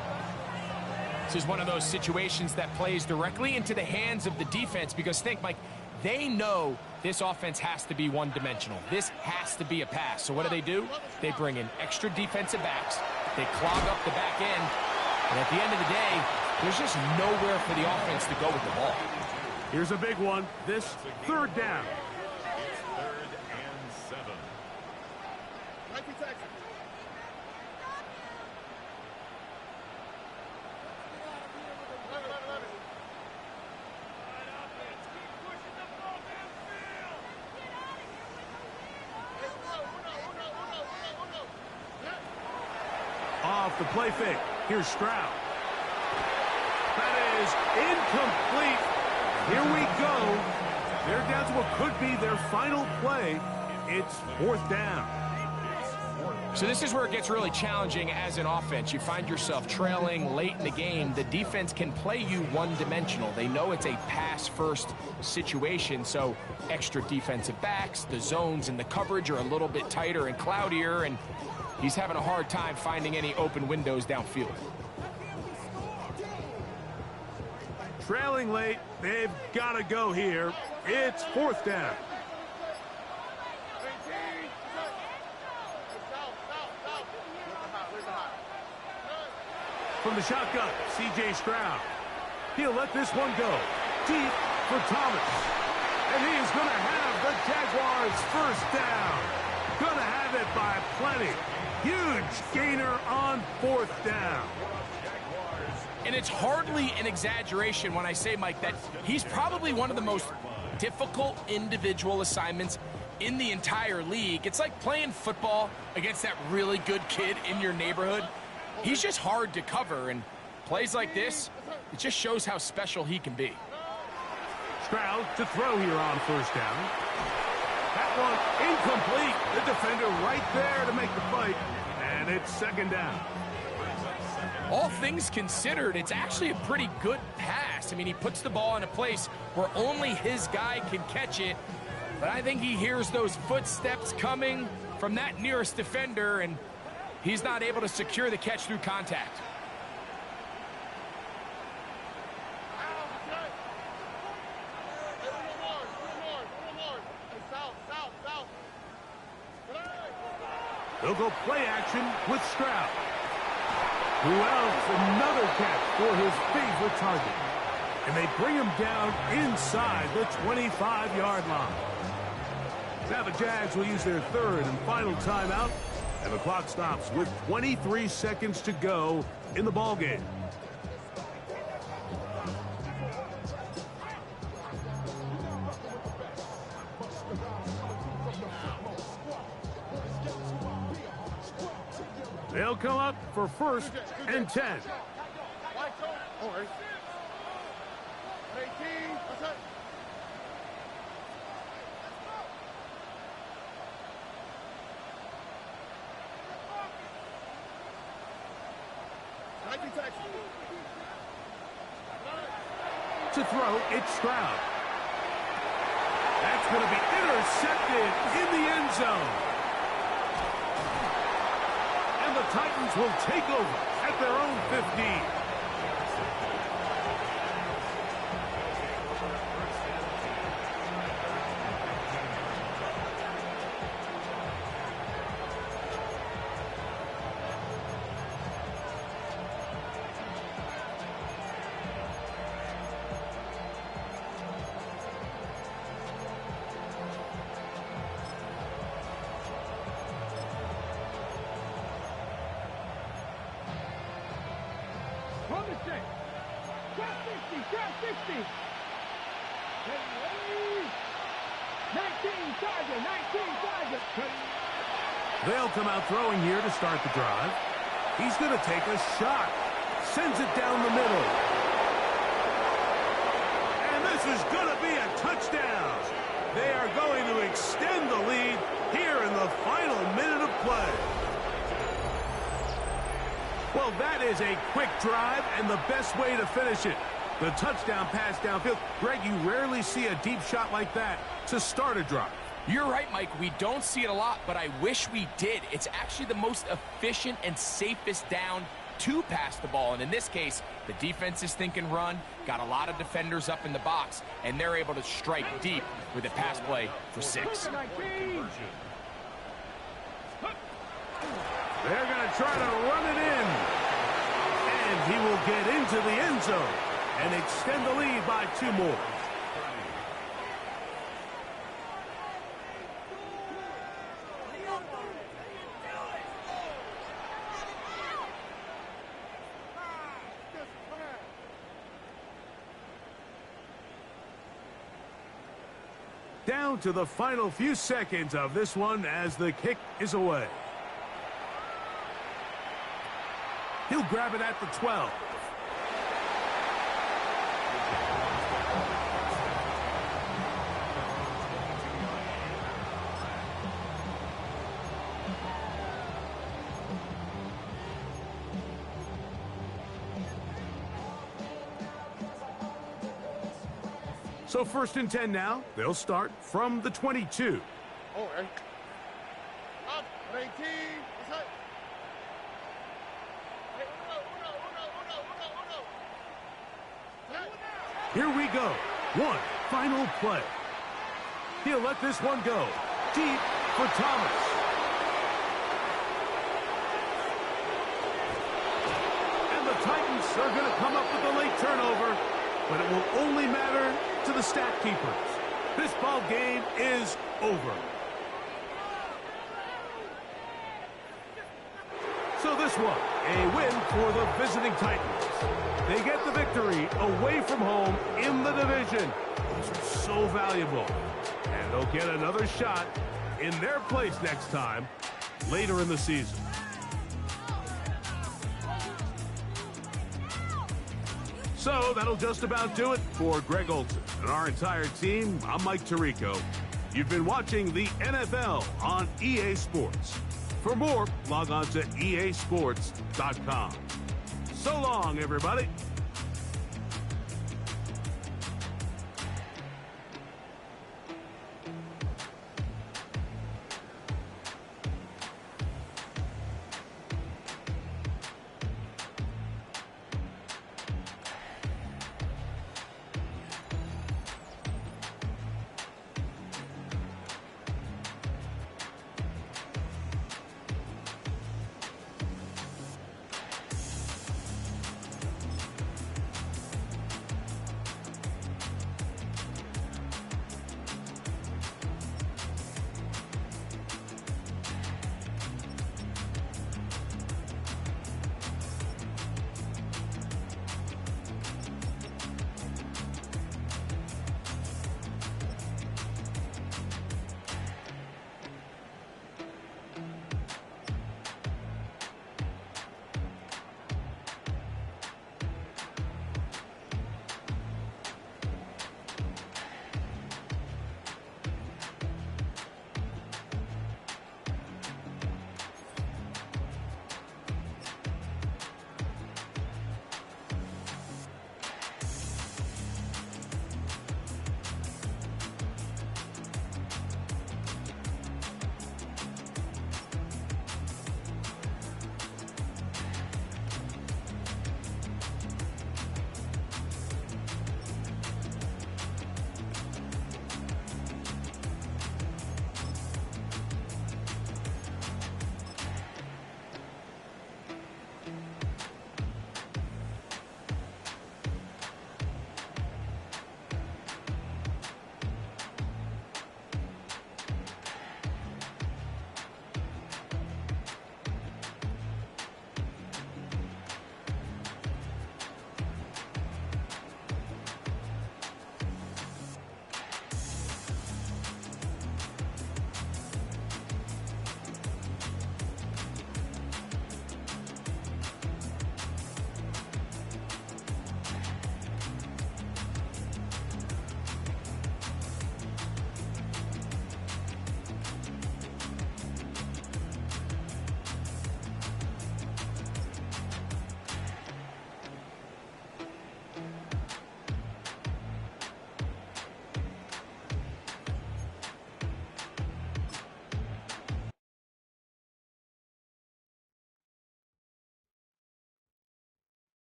This is one of those situations that plays directly into the hands of the defense because think, Mike, they know this offense has to be one-dimensional. This has to be a pass. So what do? They bring in extra defensive backs. They clog up the back end. And at the end of the day, there's just nowhere for the offense to go with the ball. Here's a big one. This third down. It's 3rd and 7. Off the play fake. Here's Stroud. That is incomplete. Here we go. They're down to what could be their final play. It's 4th down. So this is where it gets really challenging as an offense. You find yourself trailing late in the game. The defense can play you one-dimensional. They know it's a pass-first situation, so extra defensive backs, the zones and the coverage are a little bit tighter and cloudier, and he's having a hard time finding any open windows downfield. Trailing late. They've got to go here. It's 4th down. From the shotgun, C.J. Stroud. He'll let this one go. Deep for Thomas. And he is going to have the Jaguars first down. Going to have it by plenty. Huge gainer on 4th down. And it's hardly an exaggeration when I say, Mike, that he's probably one of the most difficult individual assignments in the entire league. It's like playing football against that really good kid in your neighborhood. He's just hard to cover, and plays like this, it just shows how special he can be. Stroud to throw here on 1st down. That one incomplete. The defender right there to make the fight, and it's 2nd down. All things considered, it's actually a pretty good pass. I mean, he puts the ball in a place where only his guy can catch it, But I think he hears those footsteps coming from that nearest defender, and he's not able to secure the catch through contact. They'll go play action with Stroud. Who else? Another catch for his favorite target. And they bring him down inside the 25-yard line. Now the Jags will use their third and final timeout, and the clock stops with 23 seconds to go in the ballgame. They'll come up for first and 10. 18. What's that? To throw, it's Stroud. That's going to be intercepted in the end zone. And the Titans will take over at their own 15. From the 6. Trap 60. Trap 60. 19 Sergeant. 19 Sergeant. They'll come out throwing here to start the drive. He's going to take a shot. Sends it down the middle. And this is going to be a touchdown. They are going to extend the lead here in the final minute of play. Well, that is a quick drive and the best way to finish it. The touchdown pass downfield. Greg, you rarely see a deep shot like that to start a drive. You're right, Mike. We don't see it a lot, but I wish we did. It's actually the most efficient and safest down to pass the ball. And in this case, the defense is thinking run, got a lot of defenders up in the box, and they're able to strike deep with a pass play for 6. They're going to try to run it in. And he will get into the end zone and extend the lead by 2 more. Down to the final few seconds of this one as the kick is away. He'll grab it at the 12. So first and 10 now. They'll start from the 22. Oh, right. Up. 18. What's that? Here we go. One final play. He'll let this one go. Deep for Thomas. And the Titans are going to come up with a late turnover, but it will only matter to the stat keepers. This ball game is over. So this one, a win for the visiting Titans. They get the victory away from home in the division. Those are so valuable. And they'll get another shot in their place next time, later in the season. So that'll just about do it for Greg Olsen and our entire team. I'm Mike Tirico. You've been watching the NFL on EA Sports. For more, log on to easports.com. So long, everybody.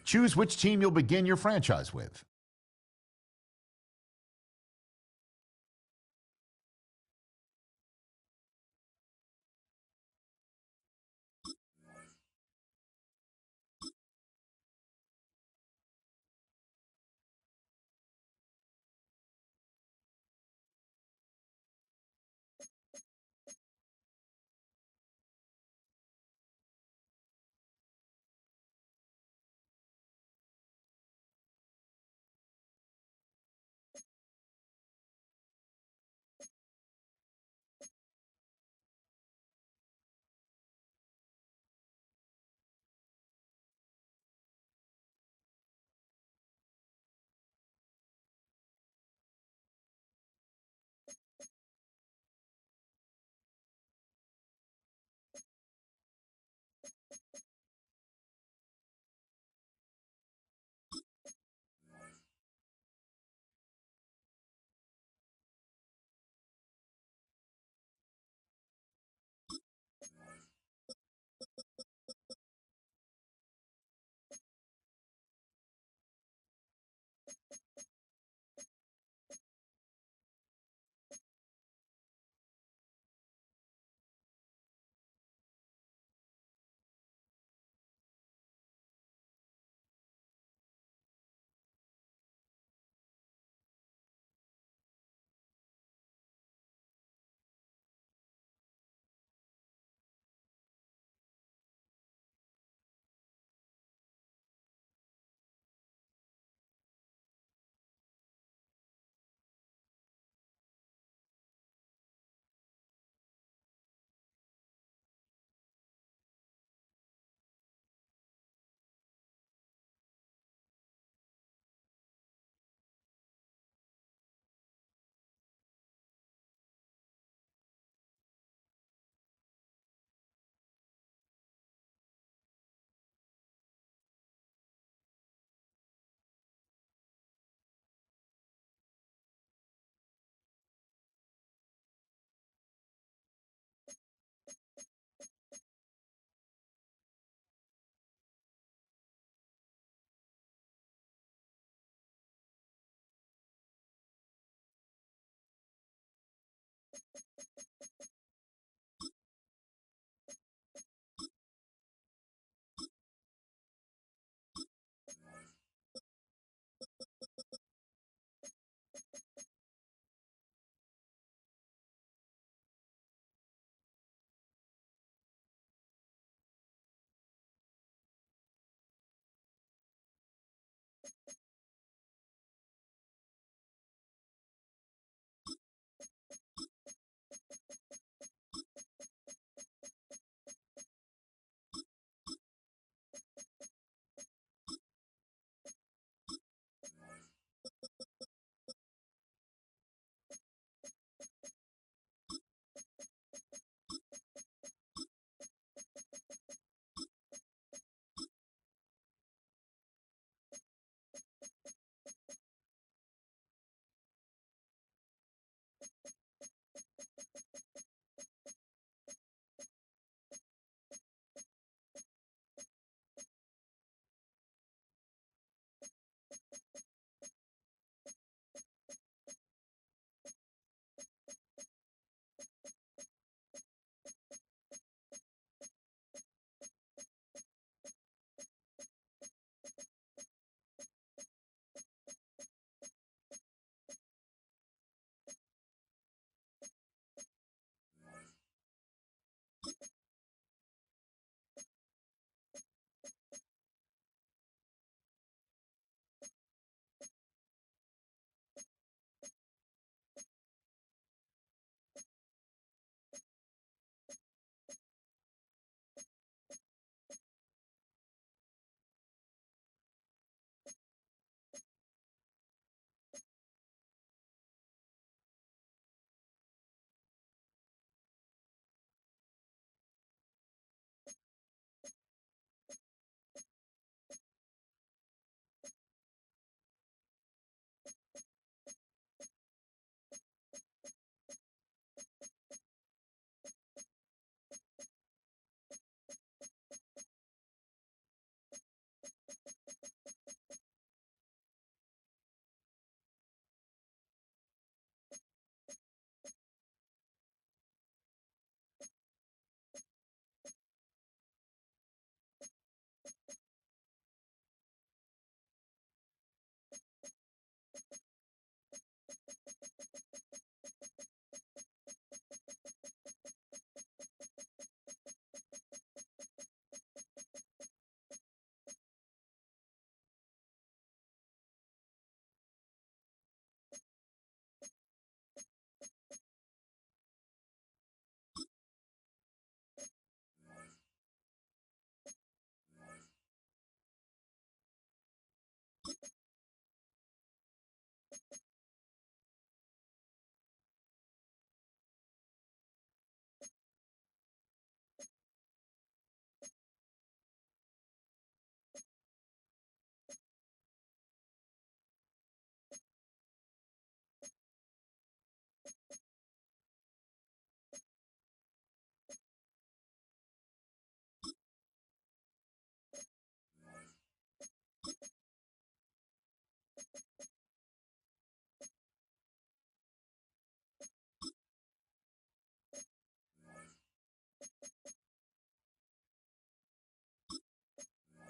Choose which team you'll begin your franchise with.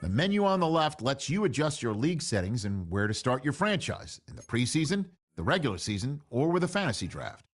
The menu on the left lets you adjust your league settings and where to start your franchise in the preseason, the regular season, or with a fantasy draft.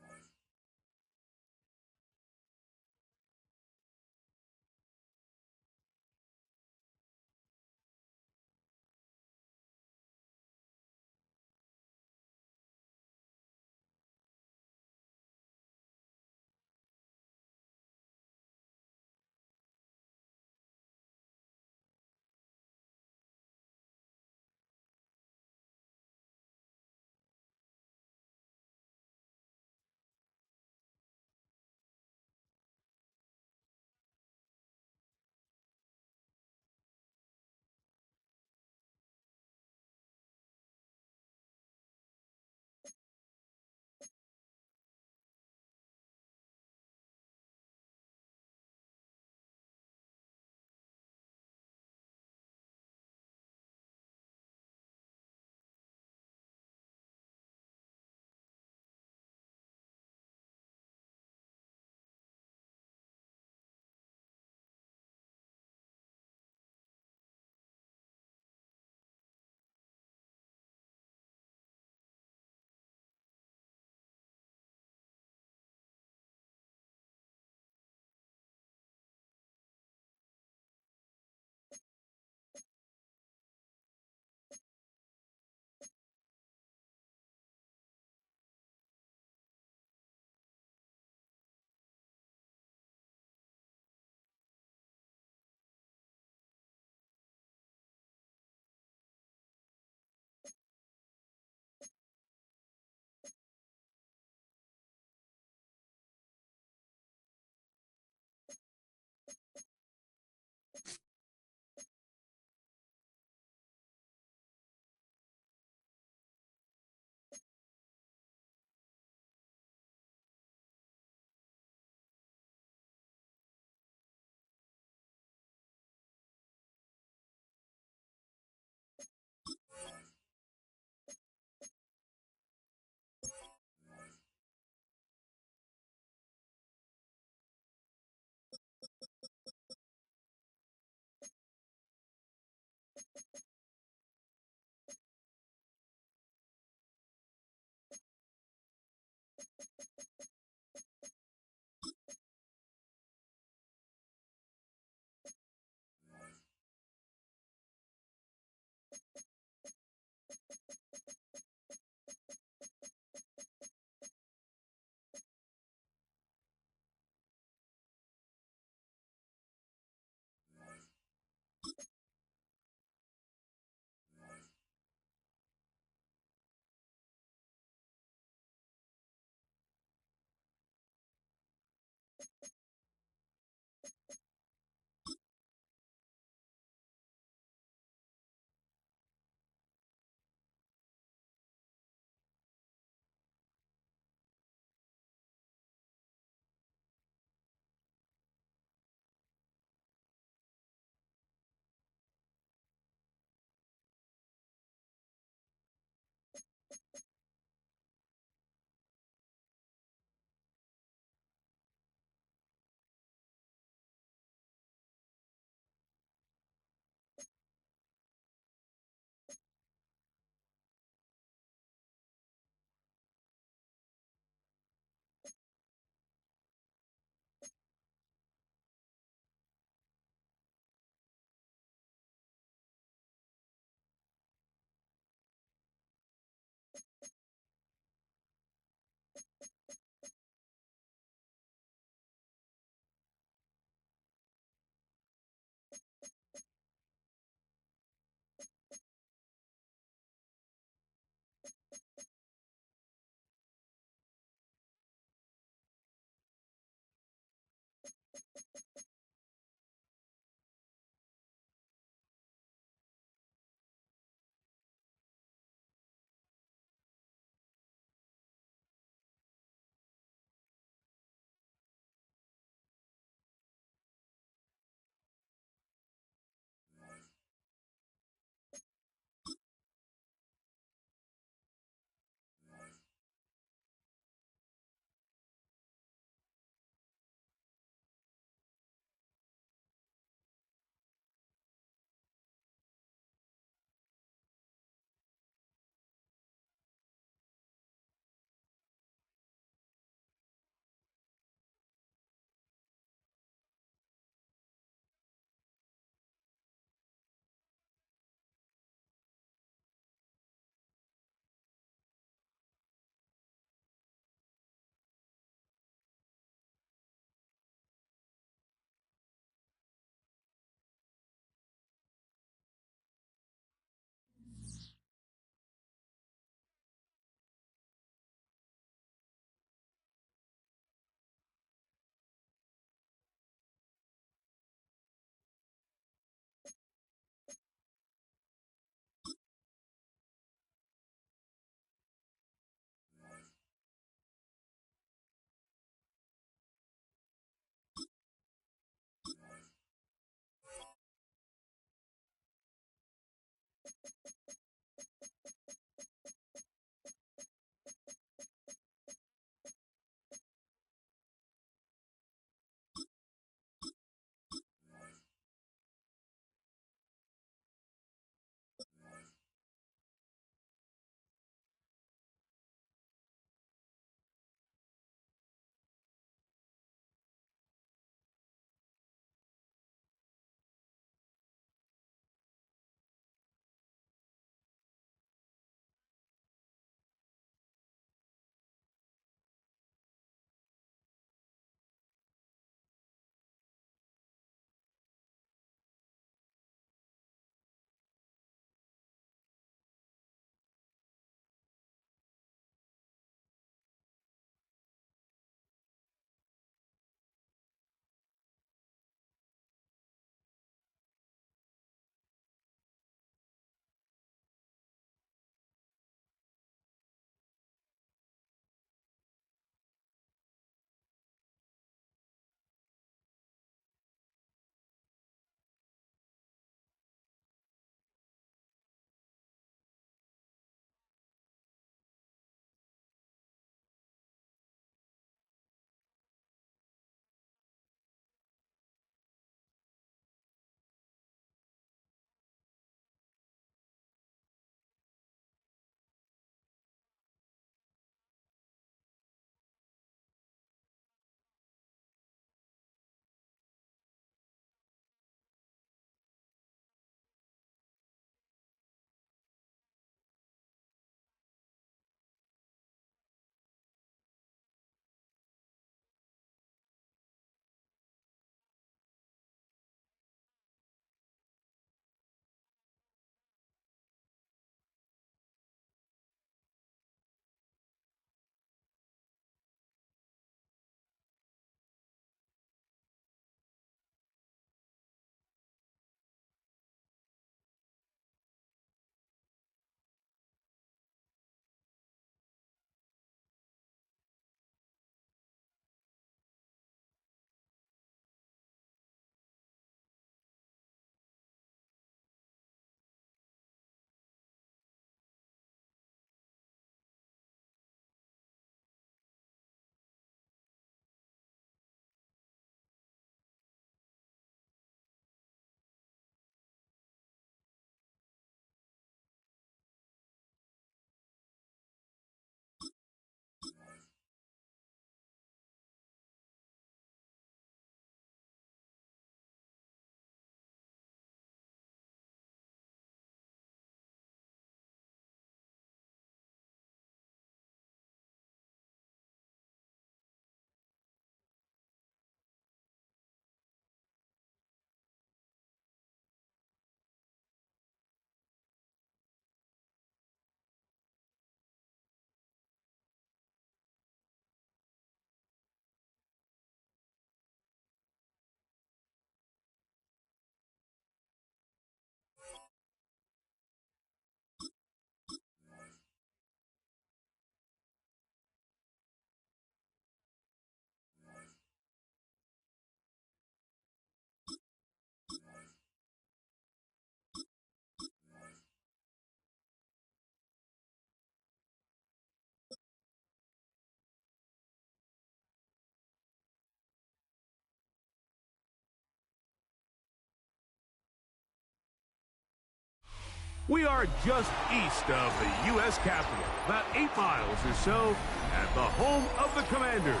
We are just east of the U.S. Capitol, about 8 miles or so, at the home of the Commanders,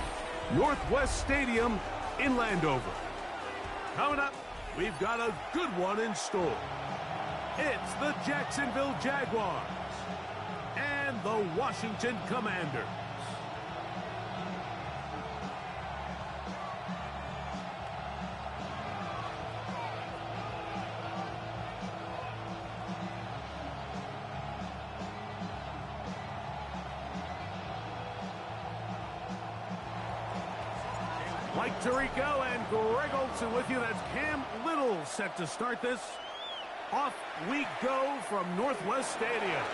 Northwest Stadium in Landover. Coming up, we've got a good one in store. It's the Jacksonville Jaguars and the Washington Commanders. Mike Tirico and Greg Olsen with you. That's Cam Little set to start this. Off we go from Northwest Stadium.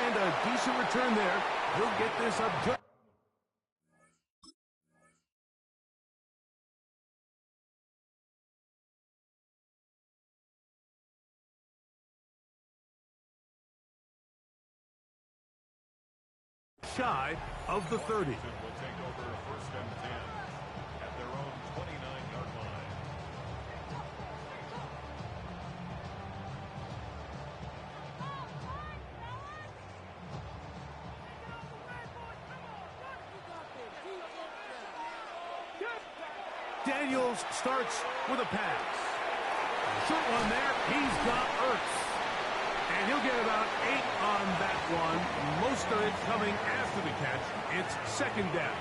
And a decent return there. He'll get this up just shy of the 30. Will take over first and 10 at their own 29-yard line. Daniels starts with a pass. Short one there. He's got Ertz. And he'll get about 8 on that one. Most of it coming after the catch. It's second down.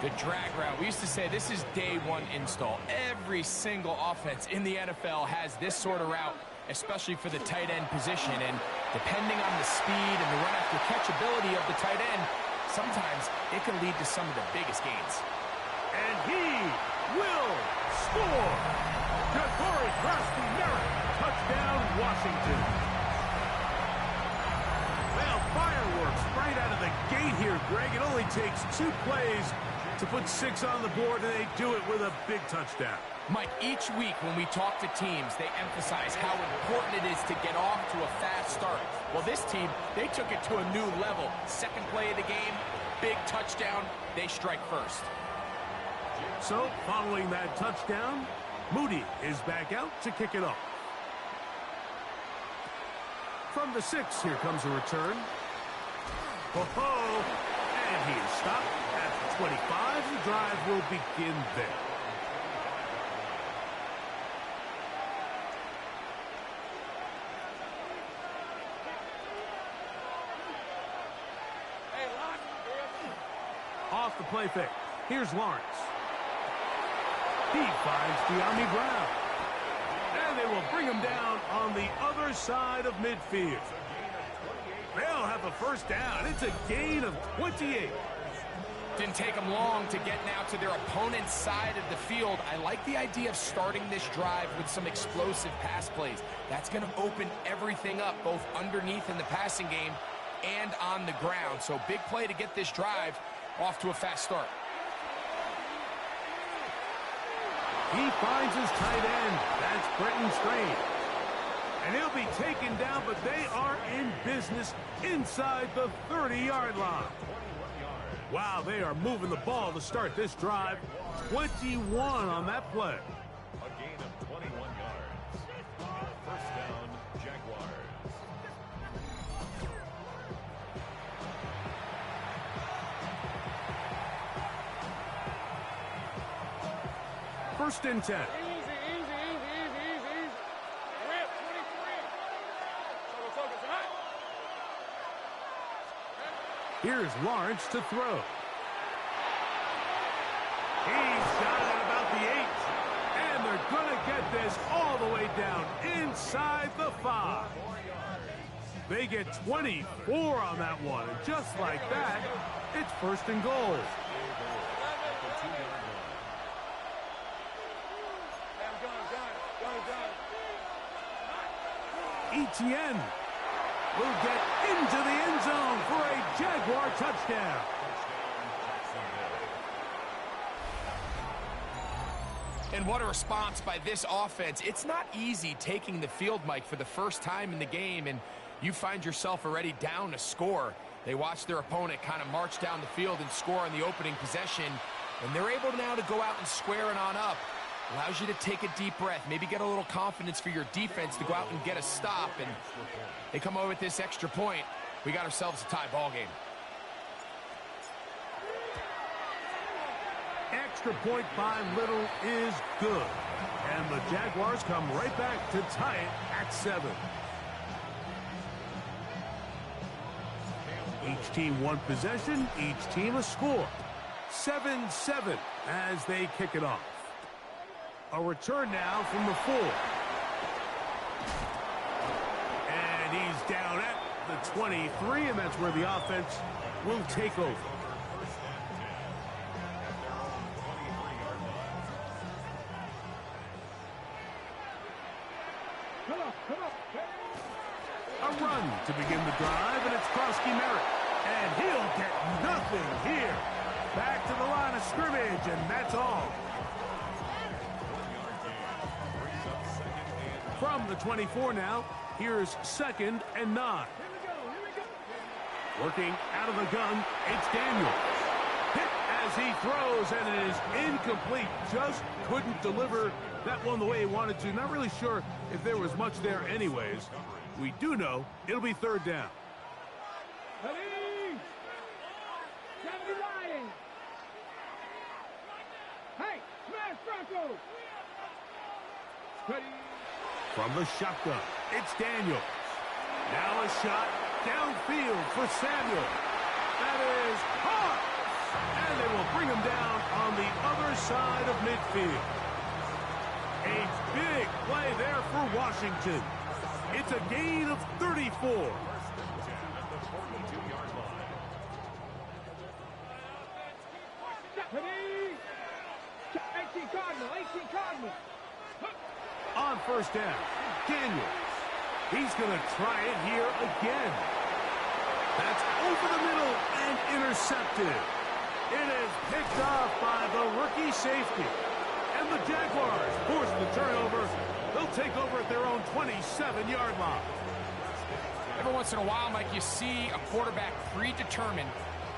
The drag route. We used to say this is day one install. Every single offense in the NFL has this sort of route, especially for the tight end position. And depending on the speed and the run after catch ability of the tight end, sometimes it can lead to some of the biggest gains. And he will score. Ja'Cory Crosby-Merritt. Touchdown, Washington. Well, fireworks right out of the gate here, Greg. It only takes 2 plays to put 6 on the board, and they do it with a big touchdown. Mike, each week when we talk to teams, they emphasize how important it is to get off to a fast start. Well, this team, they took it to a new level. Second play of the game, big touchdown, they strike first. So, following that touchdown, Moody is back out to kick it off. From the 6, here comes a return. Ho-ho! And he is stopped at the 25. The drive will begin there. Off the play fake. Here's Lawrence. He finds De'Ami Brown. And they will bring him down on the other side of midfield. They'll have a first down. It's a gain of 28. Didn't take them long to get now to their opponent's side of the field. I like the idea of starting this drive with some explosive pass plays. That's going to open everything up, both underneath in the passing game and on the ground. So big play to get this drive off to a fast start. He finds his tight end. That's Brenton Strange. And he'll be taken down, but they are in business inside the 30-yard line. Wow, they are moving the ball to start this drive. 21 on that play. A gain of 21 yards. First down, Jaguars. First and 10. Easy. We're at 23. So tonight. Here's Lawrence to throw. He's got it at about the 8. And they're going to get this all the way down inside the 5. They get 24 on that one. And just like that, it's first and goal. Etienne will get into the end zone for a Jaguar touchdown. And what a response by this offense. It's not easy taking the field, Mike, for the first time in the game, and you find yourself already down a score. They watch their opponent kind of march down the field and score on the opening possession, and they're able now to go out and square it on up. Allows you to take a deep breath, maybe get a little confidence for your defense to go out and get a stop, and they come over with this extra point. We got ourselves a tie ball game. Extra point by Little is good. And the Jaguars come right back to tie it at 7. Each team one possession, each team a score. 7-7 as they kick it off. A return now from the 4. And he's down at the 23, and that's where the offense will take over. A run to begin the drive, and it's Krosky Merritt. And he'll get nothing here. Back to the line of scrimmage, and that's all. From the 24 now, here's 2nd and 9. Working out of the gun, it's Daniels. Hit as he throws, and it is incomplete. Just couldn't deliver that one the way he wanted to. Not really sure if there was much there anyways. We do know it'll be 3rd down. Hey, smash Bronco! From the shotgun, it's Daniels. Now a shot downfield for Samuel. That is hard. And they will bring him down on the other side of midfield. A big play there for Washington. It's a gain of 34. 18 Cardinal. On 1st down, Daniels. He's going to try it here again. That's over the middle and intercepted. It is picked off by the rookie safety. And the Jaguars force the turnover. They'll take over at their own 27-yard line. Every once in a while, Mike, you see a quarterback predetermined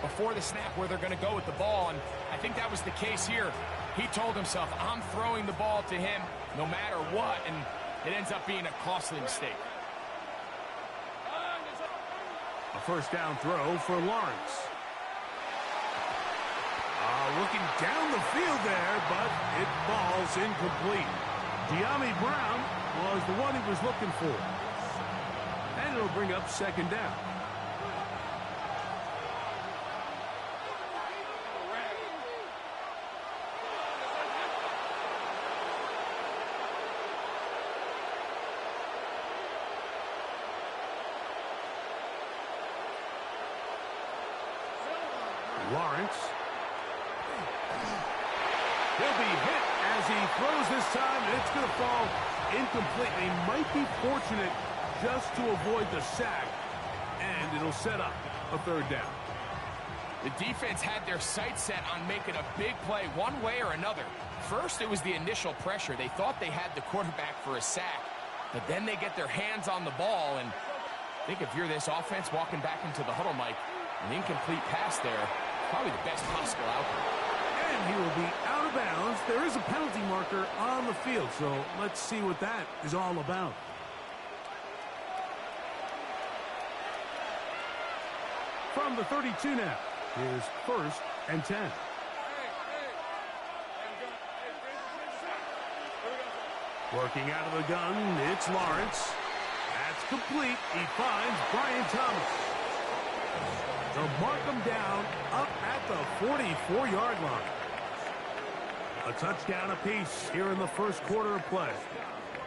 before the snap where they're going to go with the ball, and I think that was the case here. He told himself, I'm throwing the ball to him no matter what, and it ends up being a costly mistake. A 1st down throw for Lawrence. Looking down the field there, but it falls incomplete. De'Ami Brown was the one he was looking for. And it'll bring up 2nd down. Lawrence. He'll be hit as he throws this time, and it's going to fall incompletely. Might be fortunate just to avoid the sack, and it'll set up a 3rd down. The defense had their sights set on making a big play one way or another. First, it was the initial pressure. They thought they had the quarterback for a sack, but then they get their hands on the ball, and I think if you're this offense walking back into the huddle, Mike, an incomplete pass there, probably the best possible outcome. And he will be out of bounds. There is a penalty marker on the field, so let's see what that is all about. From the 32 now, here's 1st and 10. Working out of the gun, it's Lawrence. That's complete. He finds Brian Thomas. They'll mark him down up at the 44-yard line. A touchdown apiece here in the 1st quarter of play.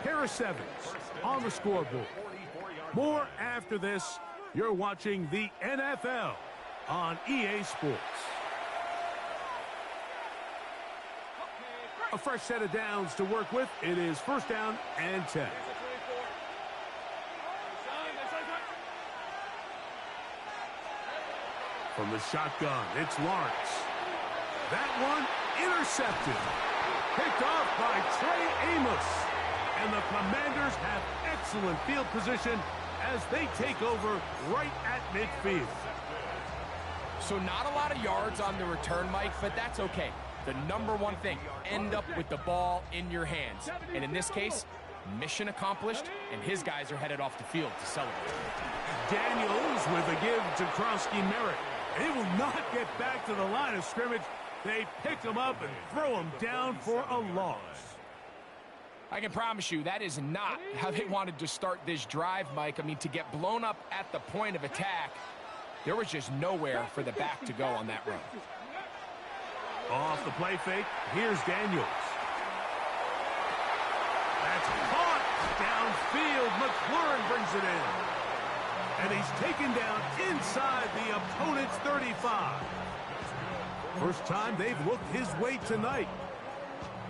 Harris Evans on the scoreboard. More after this. You're watching the NFL on EA Sports. A fresh set of downs to work with. It is 1st down and 10. From the shotgun, it's Lawrence. That one intercepted. Picked off by Trey Amos. And the Commanders have excellent field position as they take over right at midfield. So not a lot of yards on the return, Mike, but that's okay. The number one thing, end up with the ball in your hands. And in this case, mission accomplished, and his guys are headed off the field to celebrate. Daniels with a give to Krosky Merritt. He will not get back to the line of scrimmage. They pick him up and throw him down for a loss. I can promise you that is not how they wanted to start this drive, Mike. I mean, to get blown up at the point of attack, there was just nowhere for the back to go on that run. Off the play fake, here's Daniels. That's caught downfield. McLaurin brings it in. And he's taken down inside the opponent's 35. First time they've looked his way tonight.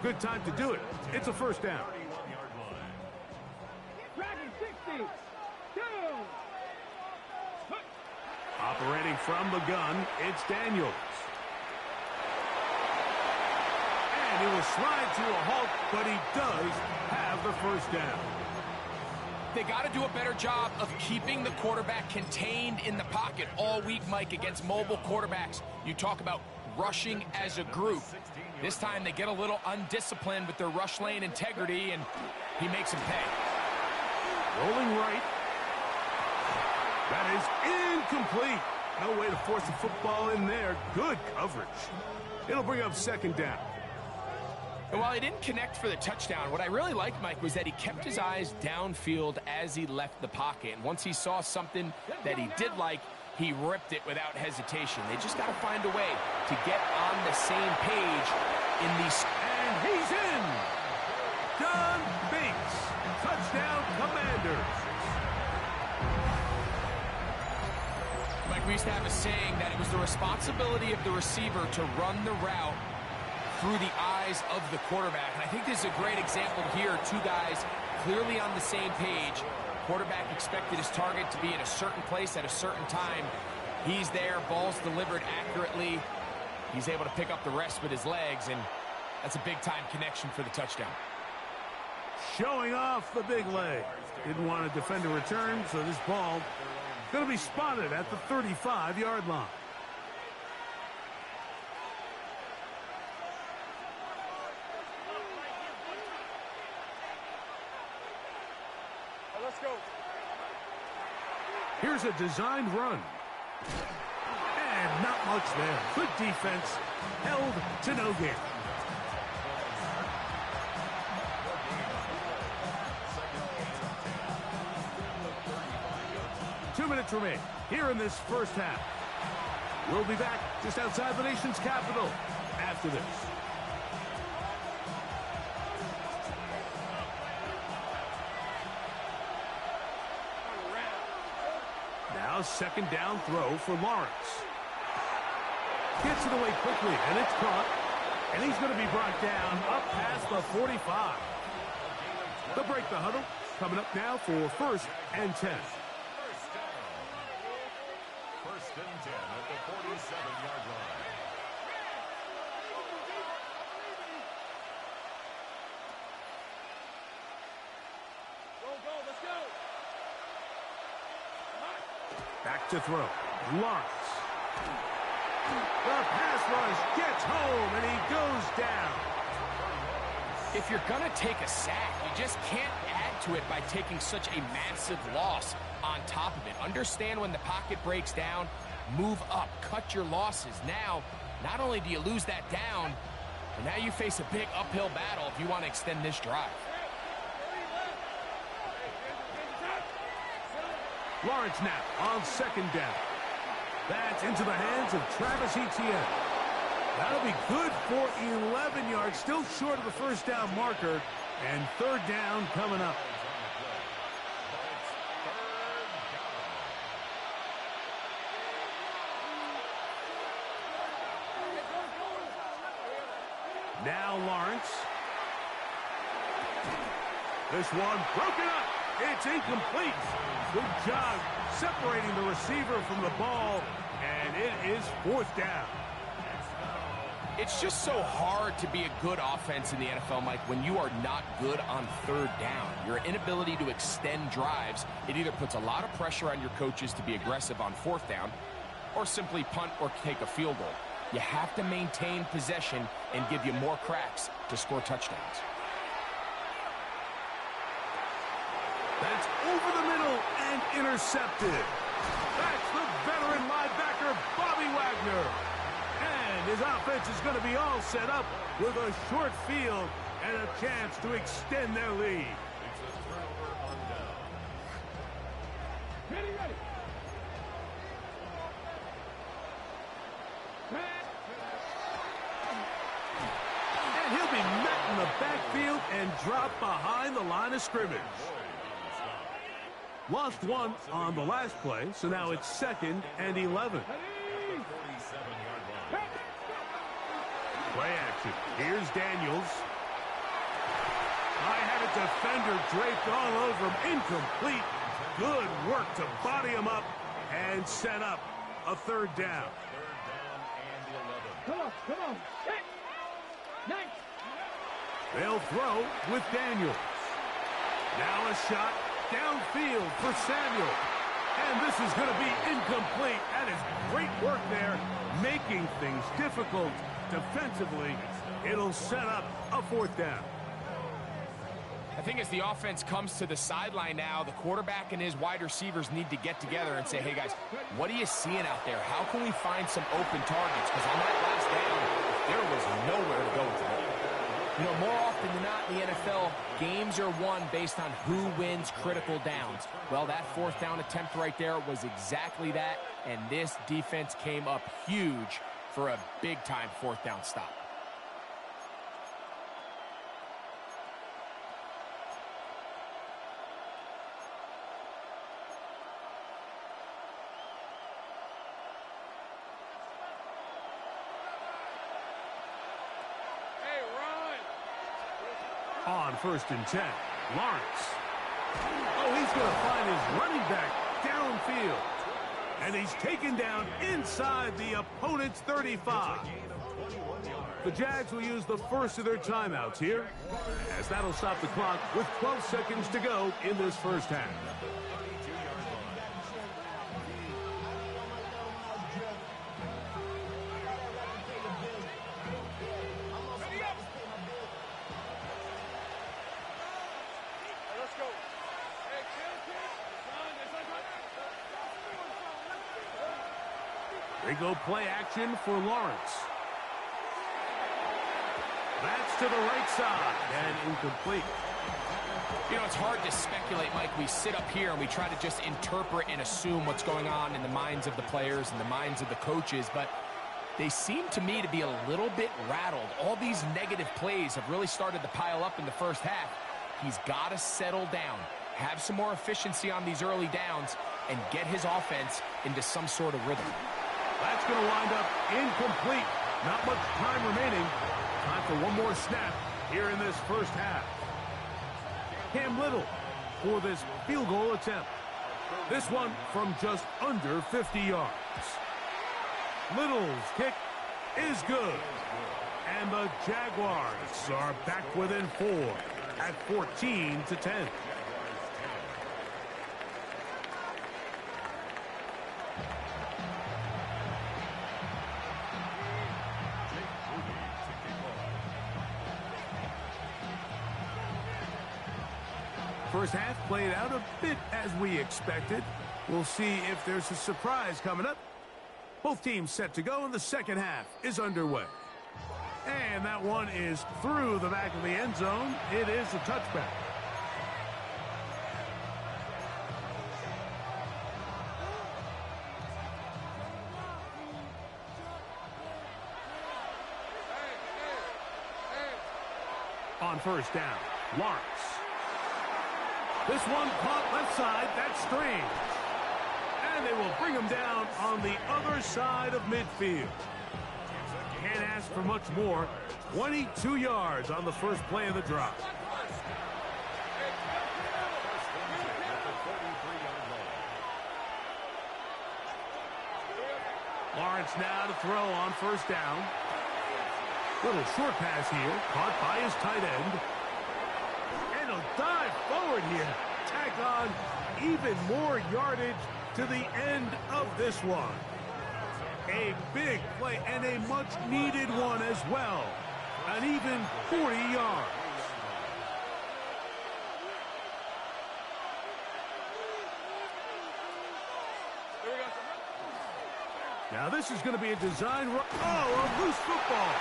Good time to do it. It's a first down. Dragon 60. Down. Operating from the gun, it's Daniels. And he will slide to a halt, but he does have the first down. They got to do a better job of keeping the quarterback contained in the pocket all week, Mike, against mobile quarterbacks. You talk about rushing as a group. This time they get a little undisciplined with their rush lane integrity, and he makes them pay. Rolling right. That is incomplete. No way to force the football in there. Good coverage. It'll bring up second down. And while he didn't connect for the touchdown, what I really liked, Mike, was that he kept his eyes downfield as he left the pocket. And once he saw something that he did like, he ripped it without hesitation. They just got to find a way to get on the same page in these. And he's in. Don Bates. Touchdown, Commanders. Mike, we used to have a saying that it was the responsibility of the receiver to run the route through the eyes of the quarterback. And I think this is a great example here. Two guys clearly on the same page. Quarterback expected his target to be in a certain place at a certain time. He's there, ball's delivered accurately. He's able to pick up the rest with his legs, and that's a big-time connection for the touchdown. Showing off the big leg. Didn't want to defend a return, so this ball going to be spotted at the 35-yard line. Let's go. Here's a designed run. And not much there. Good defense. Held to no gain. Two minutes remain here in this first half. We'll be back just outside the nation's capital after this. Now second down throw for Lawrence. Gets it away quickly, and it's caught. And he's going to be brought down up past the 45. They'll break the huddle. Coming up now for first and 10. First and 10 at the 47-yard line. Go, let's go. Back to throw. Lawrence. The pass rush gets home, and he goes down. If you're going to take a sack, you just can't add to it by taking such a massive loss on top of it. Understand when the pocket breaks down, move up, cut your losses. Now, not only do you lose that down, but now you face a big uphill battle if you want to extend this drive. Lawrence now on second down. That's into the hands of Travis Etienne. That'll be good for 11 yards, still short of the first down marker, and third down coming up. Now Lawrence. This one broken up. It's incomplete. Good job separating the receiver from the ball, and it is fourth down. It's just so hard to be a good offense in the NFL, Mike, when you are not good on third down. Your inability to extend drives, it either puts a lot of pressure on your coaches to be aggressive on fourth down, or simply punt or take a field goal. You have to maintain possession and give you more cracks to score touchdowns. That's over the middle and intercepted. That's the veteran linebacker, Bobby Wagner. And his offense is going to be all set up with a short field and a chance to extend their lead. It's a turnover on down. Ready, ready. And he'll be met in the backfield and dropped behind the line of scrimmage. Lost one on the last play, so now it's 2nd and 11. Play action. Here's Daniels. I had a defender draped all over him. Incomplete. Good work to body him up and set up a 3rd down. Come on, come on. Hit. Nice. They'll throw with Daniels. Now a shot downfield for Samuel. And this is going to be incomplete. That is great work there, making things difficult defensively. It'll set up a 4th down. I think as the offense comes to the sideline now, the quarterback and his wide receivers need to get together and say, hey, guys, what are you seeing out there? How can we find some open targets? Because on that last down, there was nowhere to go with the ball. You know, more often than not in the NFL, games are won based on who wins critical downs. Well, that 4th down attempt right there was exactly that, and this defense came up huge for a big-time 4th down stop. On 1st and 10, Lawrence. Oh, he's going to find his running back downfield. And he's taken down inside the opponent's 35. The Jags will use the first of their timeouts here, as that'll stop the clock with 12 seconds to go in this first half. They go play action for Lawrence. That's to the right side and incomplete. You know, it's hard to speculate, Mike. We sit up here and we try to just interpret and assume what's going on in the minds of the players and the minds of the coaches, but they seem to me to be a little bit rattled. All these negative plays have really started to pile up in the first half. He's got to settle down, have some more efficiency on these early downs, and get his offense into some sort of rhythm. That's going to wind up incomplete. Not much time remaining. Time for one more snap here in this first half. Cam Little for this field goal attempt. This one from just under 50 yards. Little's kick is good. And the Jaguars are back within 4 at 14-10. First half played out a bit as we expected. We'll see if there's a surprise coming up. Both teams set to go, and the second half is underway. And that one is through the back of the end zone. It is a touchback. On first down, Lawrence. This one caught left side. That's strange. And they will bring him down on the other side of midfield. Can't ask for much more. 22 yards on the first play of the drive. Lawrence now to throw on first down. Little short pass here, caught by his tight end. And he'll dive forward here. Tack on even more yardage to the end of this one. A big play and a much-needed one as well. An even 40 yards. Now this is going to be a design run. Oh, a loose football.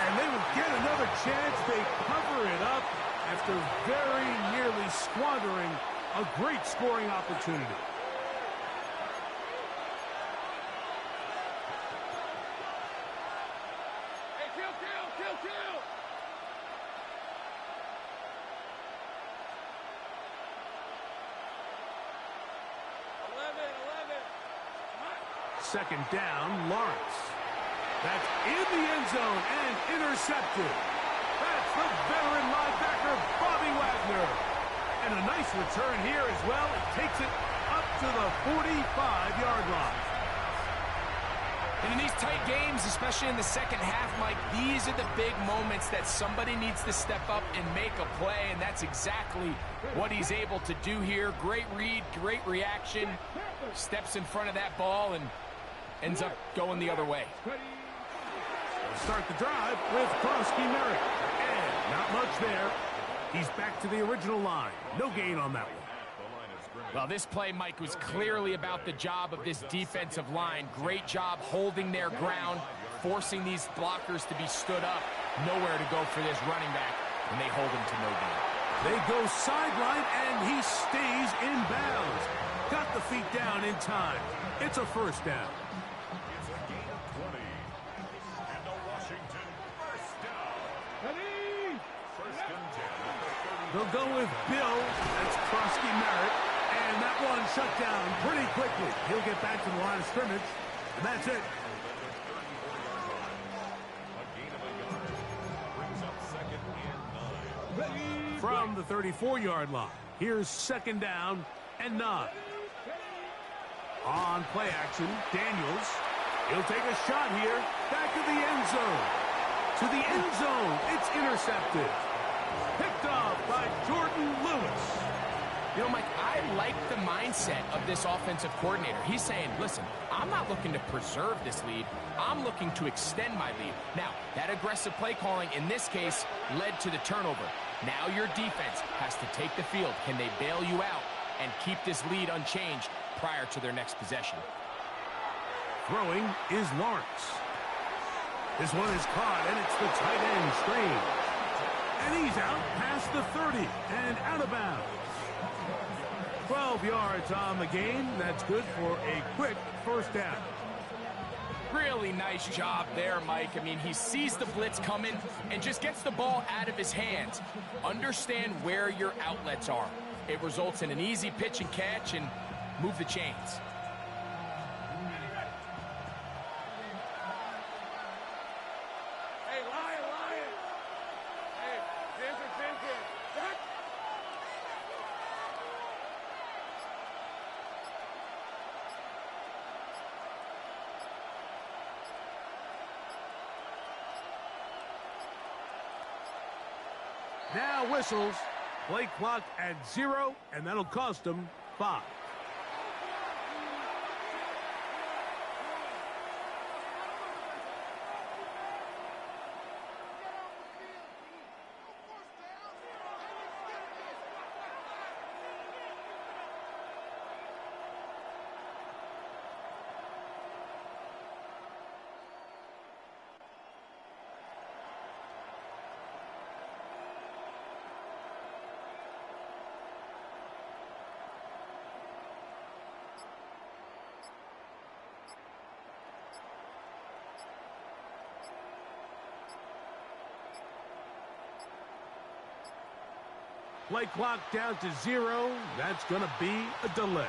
And they will get another chance. They cover it up after very nearly squandering a great scoring opportunity. Hey, kill! 11. Second down, Lawrence. That's in the end zone and intercepted. That's the veteran linebacker, Bobby Wagner. And a nice return here as well. It takes it up to the 45-yard line. And in these tight games, especially in the second half, Mike, these are the big moments that somebody needs to step up and make a play, and that's exactly what he's able to do here. Great read, great reaction, steps in front of that ball and ends up going the other way. Start the drive with Krosky Merrick. And not much there. He's back to the original line. No gain on that one. Well, this play, Mike, was clearly about the job of this defensive line. Great job holding their ground, forcing these blockers to be stood up. Nowhere to go for this running back, and they hold him to no gain. They go sideline, and he stays in bounds. Got the feet down in time. It's a first down. It's a gain of 20. And the Washington first down. First and 10. They'll go with Bill. That's Krosky Merritt. And that one shut down pretty quickly. He'll get back to the line of scrimmage. And that's it. A gain of a yard. Brings up second and 9. From the 34-yard line, here's second down and 9. On play action, Daniels. He'll take a shot here. Back to the end zone. To the end zone. It's intercepted. Picked off by Jordan Lewis. You know, Mike, I like the mindset of this offensive coordinator. He's saying, listen, I'm not looking to preserve this lead. I'm looking to extend my lead. Now, that aggressive play calling in this case led to the turnover. Now your defense has to take the field. Can they bail you out and keep this lead unchanged prior to their next possession? Throwing is Lawrence. This one is caught, and it's the tight end screen. And he's out past the 30 and out of bounds. 12 yards on the game. That's good for a quick first down. Really nice job there, Mike. I mean, he sees the blitz coming and just gets the ball out of his hands. Understand where your outlets are. It results in an easy pitch and catch and move the chains. Hey, Lion! Hey, Vincent! Back! Now whistles. Play clock at 0, and that'll cost them 5. Play clock down to 0. That's going to be a delay.